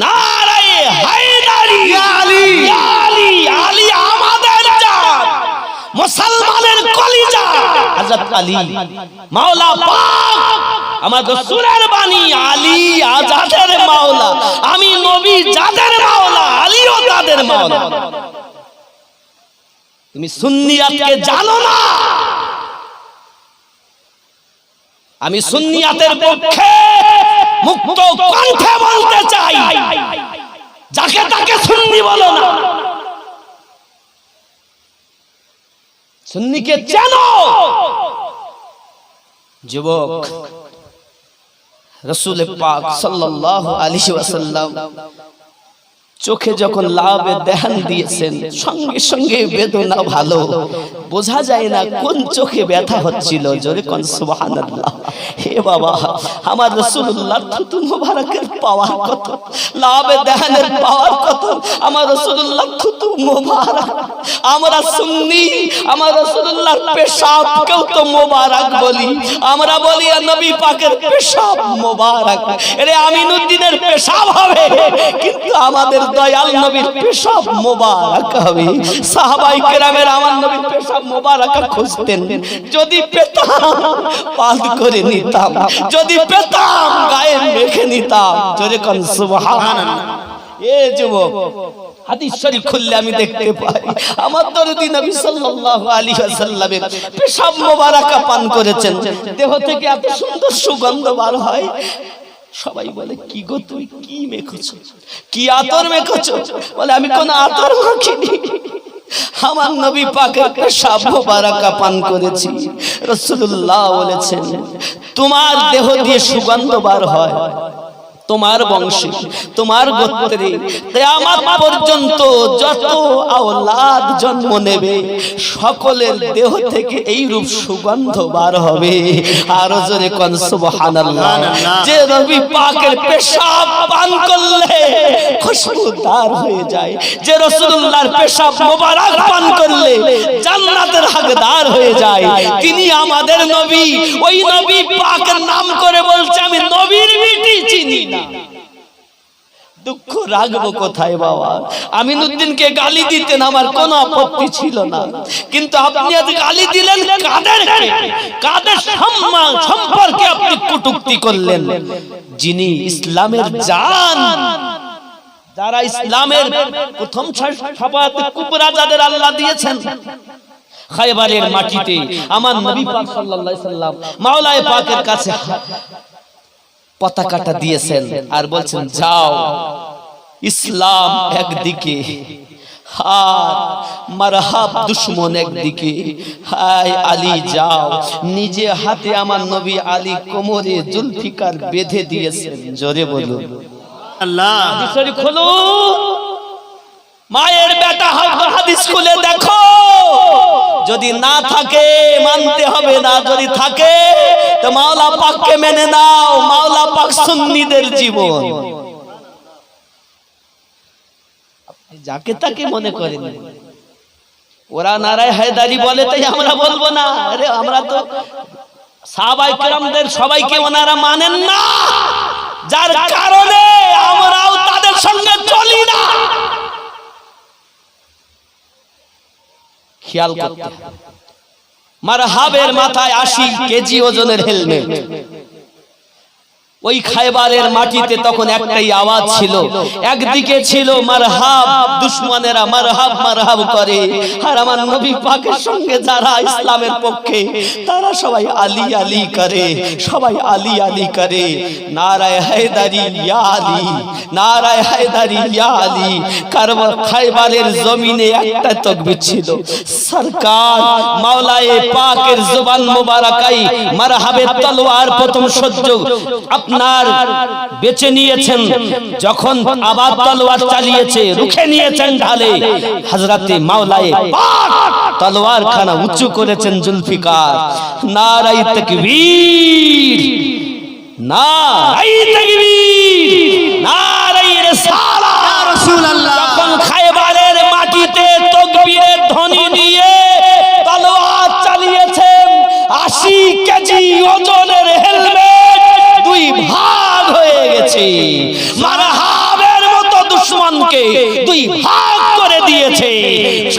Speaker 1: নারে হায়দারি
Speaker 2: ইয়া আলী,
Speaker 1: ইয়া আলী, আলী আমাদের জান, মুসলমানের কলিজা হযরত আলী মাওলা পাক, আমার রাসূলের বাণী, আলী আজাদের মাওলা, আমি নবী যাদের মাওলা, আলীও তাদের মাওলা। তুমি সুন্নিয়াতকে জানো না? আমি সুন্নিয়াতের পক্ষে মুক্ত কণ্ঠে বলতে চাই, যাকে তাকে সুন্নি বলো না। সুন্নিকে চেনো। যুবক, রাসূল পাক সাল্লাল্লাহু আলাইহি ওয়াসাল্লাম চোখে যখন লাভে ধ্যান দিয়েছেন সঙ্গে সঙ্গে বেদনা ভালো বোঝা যায় না কোন চোখে ব্যথা হচ্ছিল। জোরে কোন সুবহানাল্লাহ। হে বাবা, আমার রাসূলুল্লাহর থুতু মোবারকের পাওয়ার কত, লাভে ধ্যানের পাওয়ার কত, আমার রাসূলুল্লাহর থুতু মোবারক। আমরা সুন্নি, আমার রাসূলুল্লাহর পেশাবকেও তো মোবারক বলি। আমরা বলি নবী পাকের পেশাব মোবারক। আরে আমিনুদ্দিনের পেশাব হবে, কিন্তু আমাদের দয়াল নবীর পেশাব মোবারক হবে। সাহাবায়ে কেরামের আমার নবীর পেশাব মোবারক খুঁজতেন, যদি পেতাম পাক করে নিতাম, যদি পেতাম গায়ে মেখে নিতাম। জোরে কোন সুবহানাল্লাহ। এ যুবক, হাদিস শরীফ খুললে আমি দেখতে পাই আমার দরদি নবী সাল্লাল্লাহু আলাইহি ওয়াসাল্লামের পেশাব মোবারক পান করেছেন। দেহ থেকে এত সুন্দর সুগন্ধ বার হয়। সবাই বলে কি গো তুই কি মেখেছো, কি আতর মেখেছো? বলে আমি কোন আতর মাখিনি, আমার নবী পাকের পেশাব মোবারক পান করেছি। রাসূলুল্লাহ বলেছেন তোমার দেহ দিয়ে সুগন্ধ বার হয়, তোমার বংশে, তোমার গোত্রে কিয়ামত পর্যন্ত যত আওলাদ জন্ম নেবে সকলের দেহ থেকে এই রূপ সুগন্ধ বার হবে। আর জোরে কোন সুবহানাল্লাহ। যে নবী পাকের পেশাব পান করলে খুশবুদার হয়ে যায়, যে রাসূলুল্লাহর পেশাব মোবারক পান করলে জান্নাতের হকদার হয়ে যায়, তিনি আমাদের নবী। ওই নবী পাকের নাম করে বলছে আমি নবীর বিটি চিনি না। দুঃখ রাখবো কোথায় বাবা? আমিনুদ্দিনকে গালি দিতেন, আমার কোনো আপত্তি ছিল না, কিন্তু আপনি আজ গালি দিলেন কাদেরকে? কাদের সম্মান সম্পর্কে আপনি কটূক্তি করলেন? যিনি ইসলামের জান, যারা ইসলামের প্রথম শাফাআতে কুবরা যাদের আল্লাহ দিয়েছেন, খায়বারের মাটিতে আমার নবী পাক সাল্লাল্লাহু আলাইহি সাল্লাম মাওলায়ে পাকের কাছে পতাকাটা দিয়েছেন আর বলছেন যাও, ইসলাম একদিকে আর মারহাব দুশমন একদিকে। হায় আলী যাও। নিজে হাতে আমার নবী আলী কোমরে জুলফিকার বেঁধে দিয়েছেন। জোরে বলুন
Speaker 2: আল্লাহ।
Speaker 1: হাদিস খুলো, মায়ের বেটা হাদিস খুলে দেখো। যদি না থাকে মানতে হবে না, যদি থাকে তো মাওলা পাককে মেনে নাও। মাওলা পাক সুন্নিদের জীবন। আপনি যাকে তাকে মনে করেন, ওরা নারায়ে হায়দারি বলে তাই আমরা বলবো না। আরে আমরা তো সাহাবায়ে কেরামদের সবাইকে ওনারা মানেন না, যার কারণে আমরাও তাদের সঙ্গে চলি না। খেয়াল করতে, মারহাবের মাথায় 80 কেজি ওজনের হেলমেট। ওই খায়বারের মাটিতে তখন একটাই আওয়াজ ছিল, একদিকে ছিল মারহাব, দুশমনেরা মারহাব মারহাব করে, আর আমার নবী পাকের সঙ্গে যারা ইসলামের পক্ষে তারা সবাই আলী আলী করে, সবাই আলী আলী করে। নারায়ে হায়দারি ইয়া আলী, নারায়ে হায়দারি ইয়া আলী। খায়বারের জমিনে একটা তাকবীর ছিল, সরকার মাওলায়ে পাকের জবান মোবারকাই মারহাবের তলোয়ার প্রথম সহ্য আপনার বেঁচে নিয়েছেন। যখন আবার তলোয়ার চালিয়েছে, রুখে নিয়েছেন ঢালে, হযরতে মাওলায়ে পাক তলোয়ার খানা উঁচু করেছেন জুলফিকার। নারায়ে তাকবীর, নারায়ে তাকবীর, নারায়ে রিসালাত।
Speaker 2: ইয়া রাসূলুল্লাহ।
Speaker 1: যখন খায়বারের মাটিতে তাকবীরের ধ্বনি দিয়ে তলোয়ার চালিয়েছেন, 80 কেজি ওজনের হেলমেট দুই ভাগ হয়ে গেছে। মারহাবের মতো দুশমনকে দুই ভাগ করে দিয়েছে।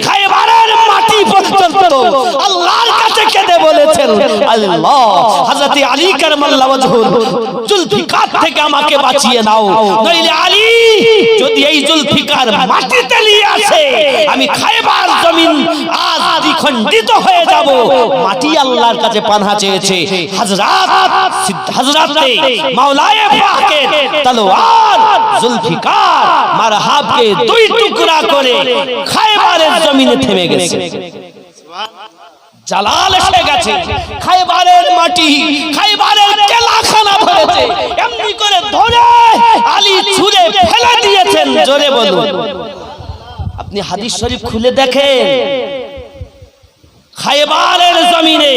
Speaker 1: খায়বারের মাটি পর্যন্ত আল্লাহর কাছে কেঁদে বলেছেন, আল্লাহ হযরত আলী কারামাল্লাহু ওয়াজহুর জুলফিকার থেকে আমাকে বাঁচিয়ে নাও, নইলে আলী যদি এই জুলফিকার মাটিতে নিয়ে আসে আমি খায়বার জমিন আজ দ্বিখণ্ডিত হয়ে যাব। মাটি আল্লাহর কাছে পানাহ চেয়েছে। হযরতে মাওলায়ে পাকের তলোয়ার জুলফিকার মারহাবকে দুই টুকরা করে খায়বারের জমিনে থেমে গেছে। জালাল এসে গেছে, খায়বারের মাটি, খায়বারের কেলাখানা ভরেছে, এমনি করে ধরে আলী ছুঁড়ে ফেলে দিয়েছেন। জোরে বলুন। আপনি হাদিস শরীফ খুলে দেখেন, খায়বারের জমিনে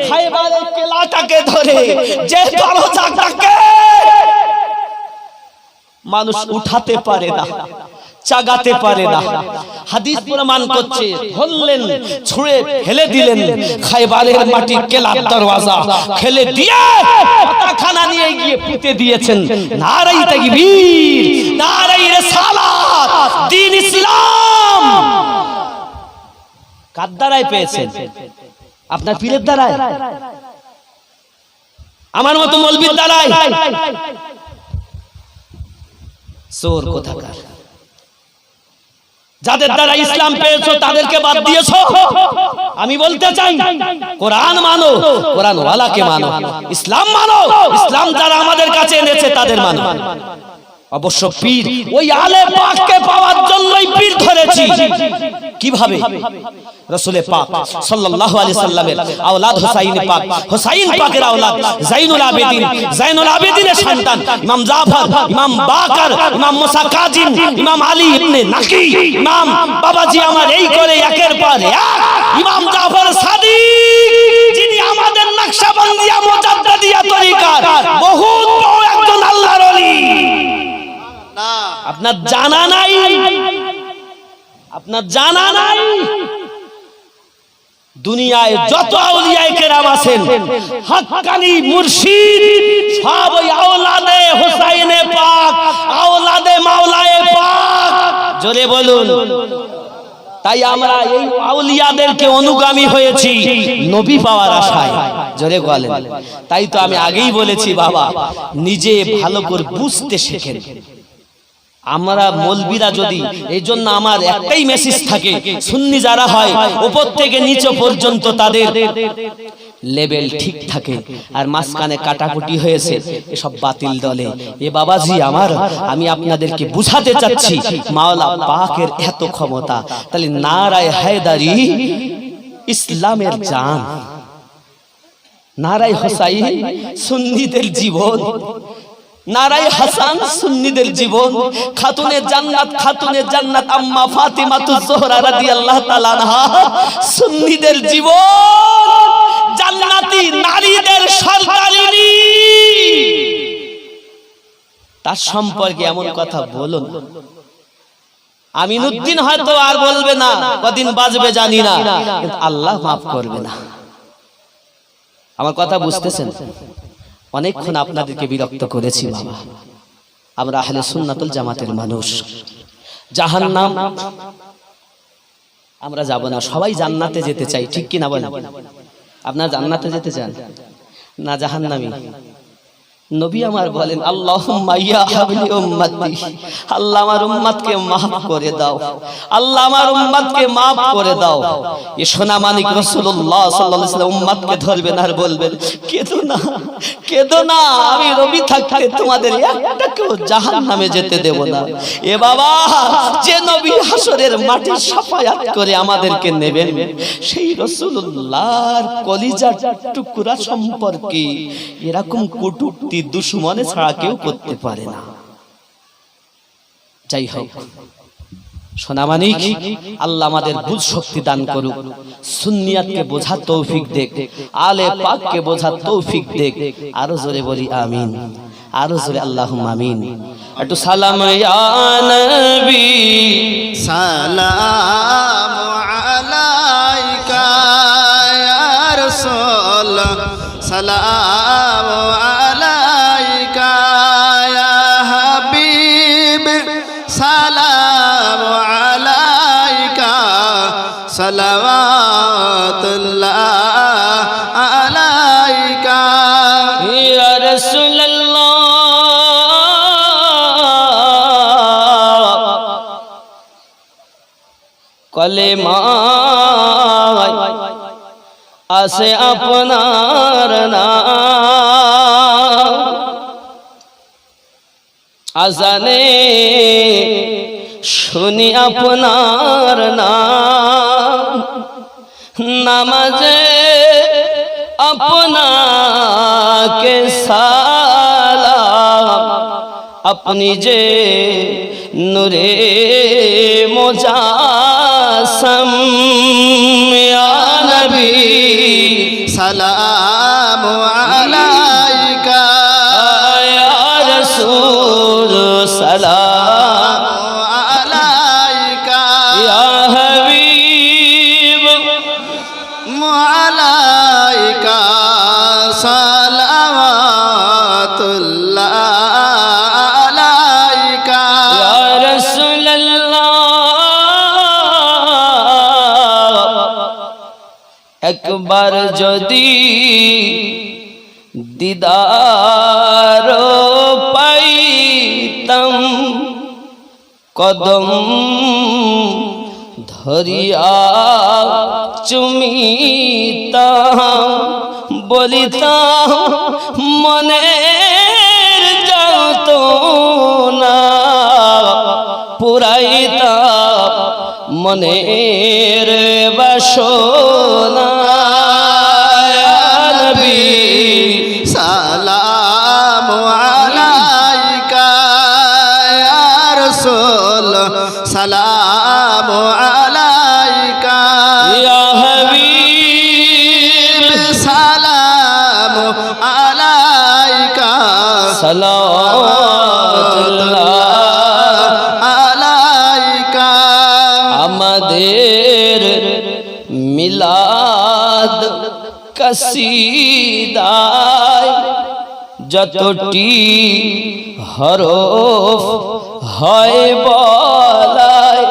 Speaker 1: খায়বারের কেলাটাকে ধরে যে দরজাটাকে মানুষ উঠাতে পারে না, চাগাতে পারে না, হাদিস প্রমাণ করছে, ধরলেন, ছুঁড়ে ফেলে দিলেন খায়বারের মাটি কেলার দরওয়াজা, ফেলে দিয়ে পাতাখানা নিয়ে গিয়ে পুঁতে দিয়েছেন। নারাই তাকবীর, নারাই রিসালাত, দ্বীন ইসলাম। কার দ্বারাই পেয়েছেন? আপনার পীরের দ্বারাই? আমার মতো মৌলবীর দ্বারাই? চোর কোথাকার! যাদের দ্বারা ইসলাম পেয়েছো তাদেরকে বাদ দিয়েছো। আমি বলতে চাই, কোরআন মানো, কোরআন ওয়ালাকে মানো, ইসলাম মানো, ইসলাম যারা আমাদের কাছে এনেছে তাদের মানো। অবশ্য পীর ওই আলে পাককে পাওয়ার জন্যই পীর ধরেছি। কিভাবে? রাসূল পাক সাল্লাল্লাহু আলাইহি সাল্লামের আওলাদ হুসাইন পাক, হুসাইন পাকের আওলাদ জাইনুল আবেদিন, জাইনুল আবেদিনের সন্তান ইমাম জাফর, ইমাম বাকর, ইমাম মুসা কাজিম, ইমাম আলী ইবনে নাকি, ইমাম বাবাজি আমার এই করে একের পর এক ইমাম জাফর সাদিক, যিনি আমাদের নকশবন্দিয়া মুজাদ্দিদিয়া তরিকার বহুত বড় একজন আল্লাহর ওলি। আপনার জানা নাই, আপনার জানা নাই, দুনিয়ায় যত আউলিয়া কেরাম আছেন, হক্কানি মুর্শিদ, সব ওই আওলাদে হুসাইনে পাক, আওলাদে মাওলায়ে পাক। জোরে বলুন। তাই আমরা এই আউলিয়াদেরকে অনুগামী হয়েছি নবী পাওয়ার আশায়। জোরে বলেন। তাই তো আমি আগেই বলেছি, বাবা নিজে ভালো করে বুঝতে শেখেন। আমরা মৌলবীরা যদি, এই জন্য আমার একটাই মেসেজ থাকে, সুন্নি যারা হয় উপর থেকে নিচ পর্যন্ত তাদের লেভেল ঠিক থাকে, আর মাঝখানে কাটাকুটি হয়েছে এসব বাতিল দলে। এ বাবাজি আমার, আমি আপনাদেরকে বুঝাতে চাচ্ছি মাওলা পাকের এত ক্ষমতা। তাহলে নারায়ে হায়দারি ইসলামের জান, নারায়ে হুসাইন সুন্নিদের জীবন, নারায়ে হাসান সুন্নিদের জীবন, খাতুনে জান্নাত, খাতুনে জান্নাত আম্মা ফাতিমাতুজ জোহরা রাদিয়াল্লাহু তাআলা আনহা সুন্নিদের জীবন, জান্নাতি নারীদের সরদারিনী। তার সম্পর্কে এমন কথা বলো না। আমিনুদ্দিন হয়তো আর বলবে না, কদিন বাজবে জানি না, কিন্তু আল্লাহ মাফ করবে না। আমার কথা বুঝতেছেন? অনেকক্ষণ আপনাদেরকে বিরক্ত করেছি বাবা। আমরা আহলে সুন্নাতুল জামাতের মানুষ। জাহান্নাম আমরা যাব না, সবাই জান্নাতে যেতে চাই, ঠিক কি না বলেন? আপনারা জান্নাতে যেতে চান না জাহান্নামী? নবী আমার বলেন, আল্লাহুম্মা ইয়া হাবলি উম্মতি, আল্লাহ আমার উম্মতকে maaf করে দাও, আল্লাহ আমার উম্মতকে maaf করে দাও। এ সোনা মানিক রাসূলুল্লাহ সাল্লাল্লাহু আলাইহি ওয়াসাল্লাম উম্মতকে ধরবেন আর বলবেন, কেঁদো না, কেঁদো না, আমি নবী থাকতে তোমাদের একটাকেও জাহান্নামে যেতে দেব না। এ বাবা, যে নবী হাসরের মাঠে শাফায়াত করে আমাদেরকে নেবেন, সেই রাসূলুল্লাহর কলিজার টুকরা সম্পর্কে এরকম কটূক্তি দুশমনে ছাড়া কেউ করতে পারে না। যাই হোক সোনামানিক, আল্লাহ আমাদের বুঝ শক্তি দান করুক, সুন্নিয়াতকে বোঝার তৌফিক দেখ, আলে পাককে বোঝার তৌফিক দেখ। আরো জোরে বলি আমিন, আরো জোরে আল্লাহুম্মা আমিন। একটু সালাম ইয়া নবী,
Speaker 2: সালাম আলাইকা ইয়া রাসূল, সালাম আলাইকা ইয়া হাবিব, সালাম আলাইকা, সালাওয়াতুল্লাহ আলাইকা
Speaker 1: ইয়া রাসূলুল্লাহ। কলেমায় আসে আপনার নাম, আজানে শুনি আপনার নাম, নামাজে আপনাকে সালাম, আপনি যে নূরে মুজাসসাম, ইয়া নবী
Speaker 2: সালাম আলাইকা,
Speaker 1: ইয়া রাসূল সালাম
Speaker 2: আলাইকা,
Speaker 1: ইয়া হাবিব
Speaker 2: আলাইকা সালাওয়াতুল্লাহ আলাইকা,
Speaker 1: ইয়া রাসূলুল্লাহ। একবার যদি দিদার পাইতাম, কদম ধরিয়া চুমিতাম, বলিতাম মনের যাতনা, পুরাইতাম মনের বাসনা, ইয়া নবী
Speaker 2: সালাম আলাইকা, ইয়া রাসূল সালাম আলাইকা,
Speaker 1: ইয়া হাবিব
Speaker 2: সালাম আলাইকা,
Speaker 1: সালাওয়াতুল্লাহ
Speaker 2: আলাইকা।
Speaker 1: আমাদের মিলাদ কাসিদায় যতটি হরফ হয় বলায়,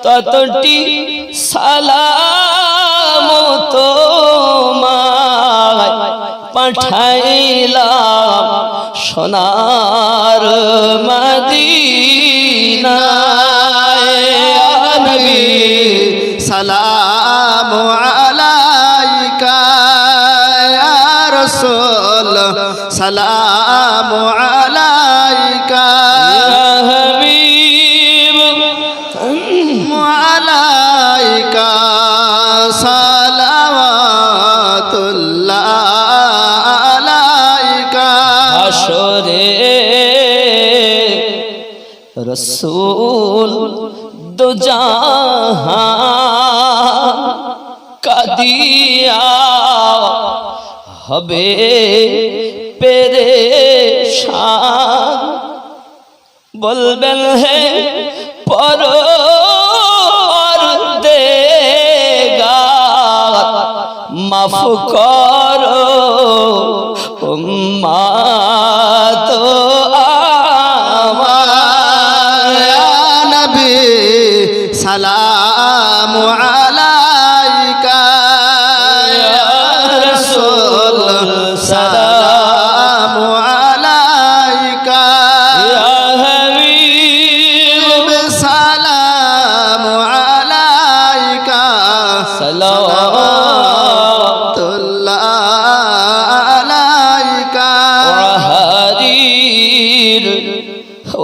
Speaker 1: ততটি সালাম তোমায় পাঠাইলাম সোনার মদিনায়, ইয়া নবী
Speaker 2: সালাম আলাইকা, ইয়া রাসূল সালাম আলাইকা,
Speaker 1: ইয়া হাবিব
Speaker 2: আলাইকা সালাওয়াতুল্লাহ আলাইকা।
Speaker 1: হাসরে রসূল দো জাহান কাদিয়া হবে পেরেশান, বলবেন হে পরদেগার মাফ করো উম্মাত আমার,
Speaker 2: ইয়া নবী সালাম আলাইকা, ইয়া রাসূল সালাম আলাইকা,
Speaker 1: ইয়া হাবিব
Speaker 2: সালাম আলাইকা,
Speaker 1: সালাওয়াতুল্লাহ
Speaker 2: আলাইকা।
Speaker 1: হারির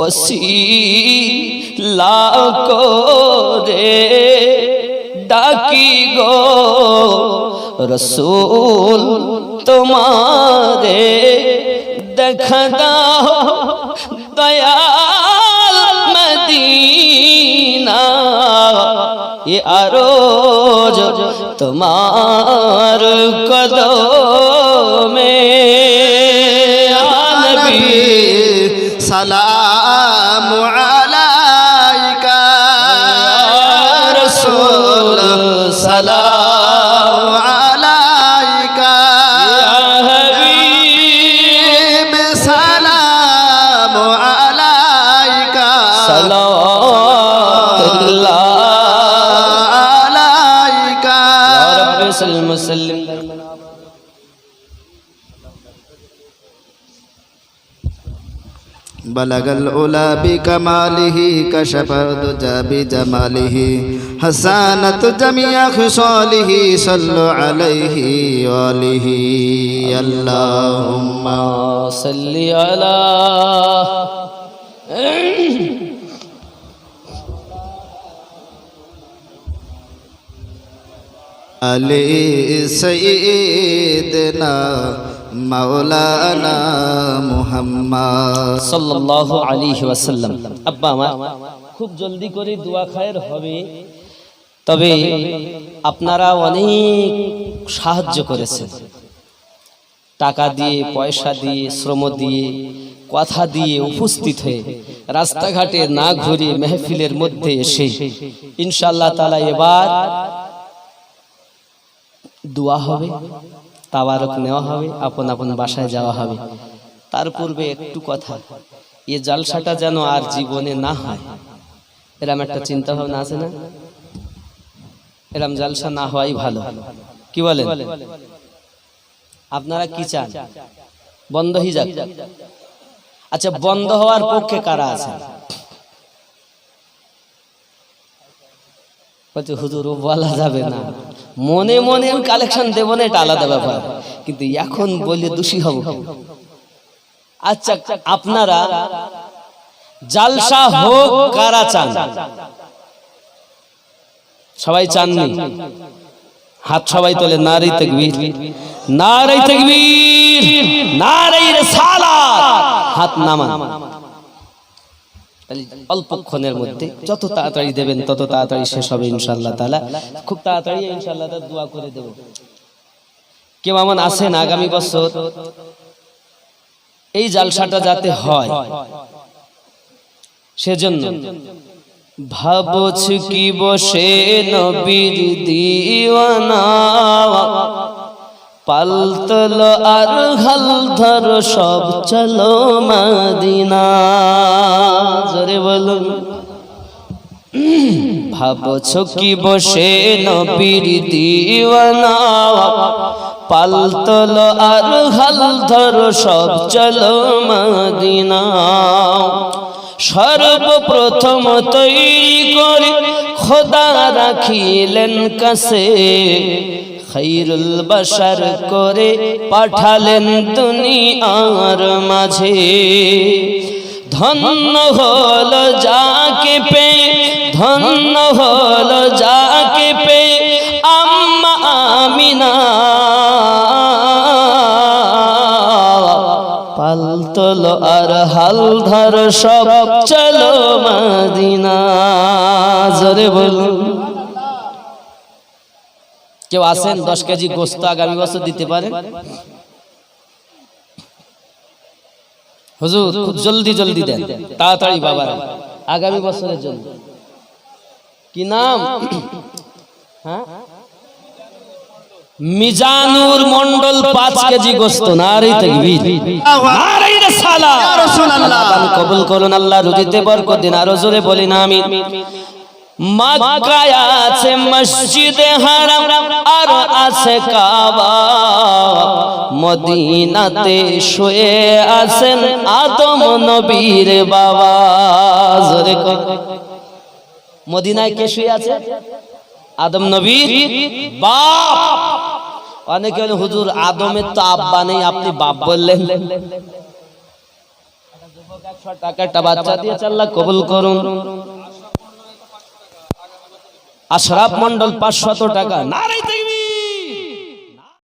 Speaker 1: ওসিলা করে ডাকি গো রসূল তোমারে দেখা দাও, দয়াল মদিনা এ আরজ তোমার কদমে, ইয়া নবী
Speaker 2: সালাম আলাইকা, ইয়া রাসূল সালাম আলাইকা,
Speaker 1: ইয়া হাবিব
Speaker 2: সালাম আলাইকা,
Speaker 1: সালাওয়াতুল্লাহ
Speaker 2: আলাইকা।
Speaker 1: ইয়া রাব্বি সাল্লিম সাল্লিম।
Speaker 2: بلغ العلا بكماله كشف الدجى بجماله حسنت جميع خصاله صلوا عليه وآله اللهم
Speaker 1: صل على
Speaker 2: আলী সাইয়্যিদিনা মাওলানা মুহাম্মদ
Speaker 1: সাল্লাল্লাহু আলাইহি ওয়াসাল্লাম। আব্বা আমার খুব জলদি করে দোয়া খায়ের হবে, তবে আপনারা অনেক সাহায্য করেছেন, টাকা দিয়ে, পয়সা দিয়ে, শ্রম দিয়ে, কথা দিয়ে, উপস্থিত হয়ে, রাস্তাঘাটে না ঘুরে মেহফিলের মধ্যে এসে ইনশাআল্লাহ তাআলা এবার দোয়া হবে, তাবারক নেওয়া হবে, আপন আপন বাসায় যাওয়া হবে। তার পূর্বে একটু কথা, এ জালসাটা যেন আর জীবনে না হয়, এরম একটা চিন্তা ভাবনা আছে না? এরম জালসা না হওয়াই ভালো, কি বলেন? আপনারা কি চান? বন্ধ হয়ে যাক? আচ্ছা, বন্ধ হওয়ার পক্ষে কারা আছে? হুজুর ও বলা যাবে না, মনে মনে কালেকশন দেব না, এটা আলাদা ব্যাপার, কিন্তু এখন বলে দোষী হব। আচ্ছা, আপনারা জালসা হোক কারা চান? সবাই চাননি? হাত সবাই তোলে। নারে তাকবীর, নারে তাকবীর, নারে রিসালাত। হাত নামান। অল্পক্ষণের মধ্যে যত তাড়াতাড়ি দেবেন তত তাড়াতাড়ি শেষ হবে ইনশাআল্লাহ তাআলা। খুব তাড়াতাড়ি ইনশাআল্লাহ তাআলা দোয়া করে দেব। কেউ এমন আছেন আগামী বছর এই জালসাটা যাতে হয়, সেজন্য ভাবছ কি বসে নবীর দিওয়ানা, পালতল আর হাল ধর সব চলো মদিনা। জোরে বলুন। ভাবছ কি বসে নবীর দিওয়ানা, পালতল আর হাল ধর সব চলো মদিনা। সর্বপ্রথম তৈরি করে খোদা রাখিলেন কাছে, খায়রুল বাশার করে পাঠালেন দুনিয়ার মাঝে। ধন্য হলো যাকে পেয়ে, ধন্য হলো যাকে পেয়ে আম্মা আমিনা। পালতল আর হাল ধর সব চলো মদিনা। জোরে বলুন। কেউ আছেন 10 কেজি গোস্ত আগামী বছর দিতে পারেন? হুজুর খুব জলদি জলদি দেন, তাড়াতাড়ি বাবারা, আগামী বছরের জন্য। কি নাম? হ্যাঁ, মিজানুর মন্ডল 5 কেজি গোস্ত। নারে তাকবীর, নারে রিসালাত। ইয়া রাসূলুল্লাহ কবুল করুন, আল্লাহ রুজিতে বরকত দিন। আরো জোরে বলিন আমিন। মক্কায় আছে মসজিদে হারাম আর আছে কাবা, মদিনাতে শুয়ে আছেন আদম নবীর বাবা। জোরে কর। মদিনায় কে শুয়ে আছে? আদম নবীর বাপ। অনেকে বলে হুজুর আদমের তো আব্বা নেই, আপনি বাপ বললেন। 100 টাকা একটা বাচ্চা দিয়েছে, আল্লাহ কবুল করুন। আশরাফ মন্ডল 500 টাকা। নারে তাকবীর।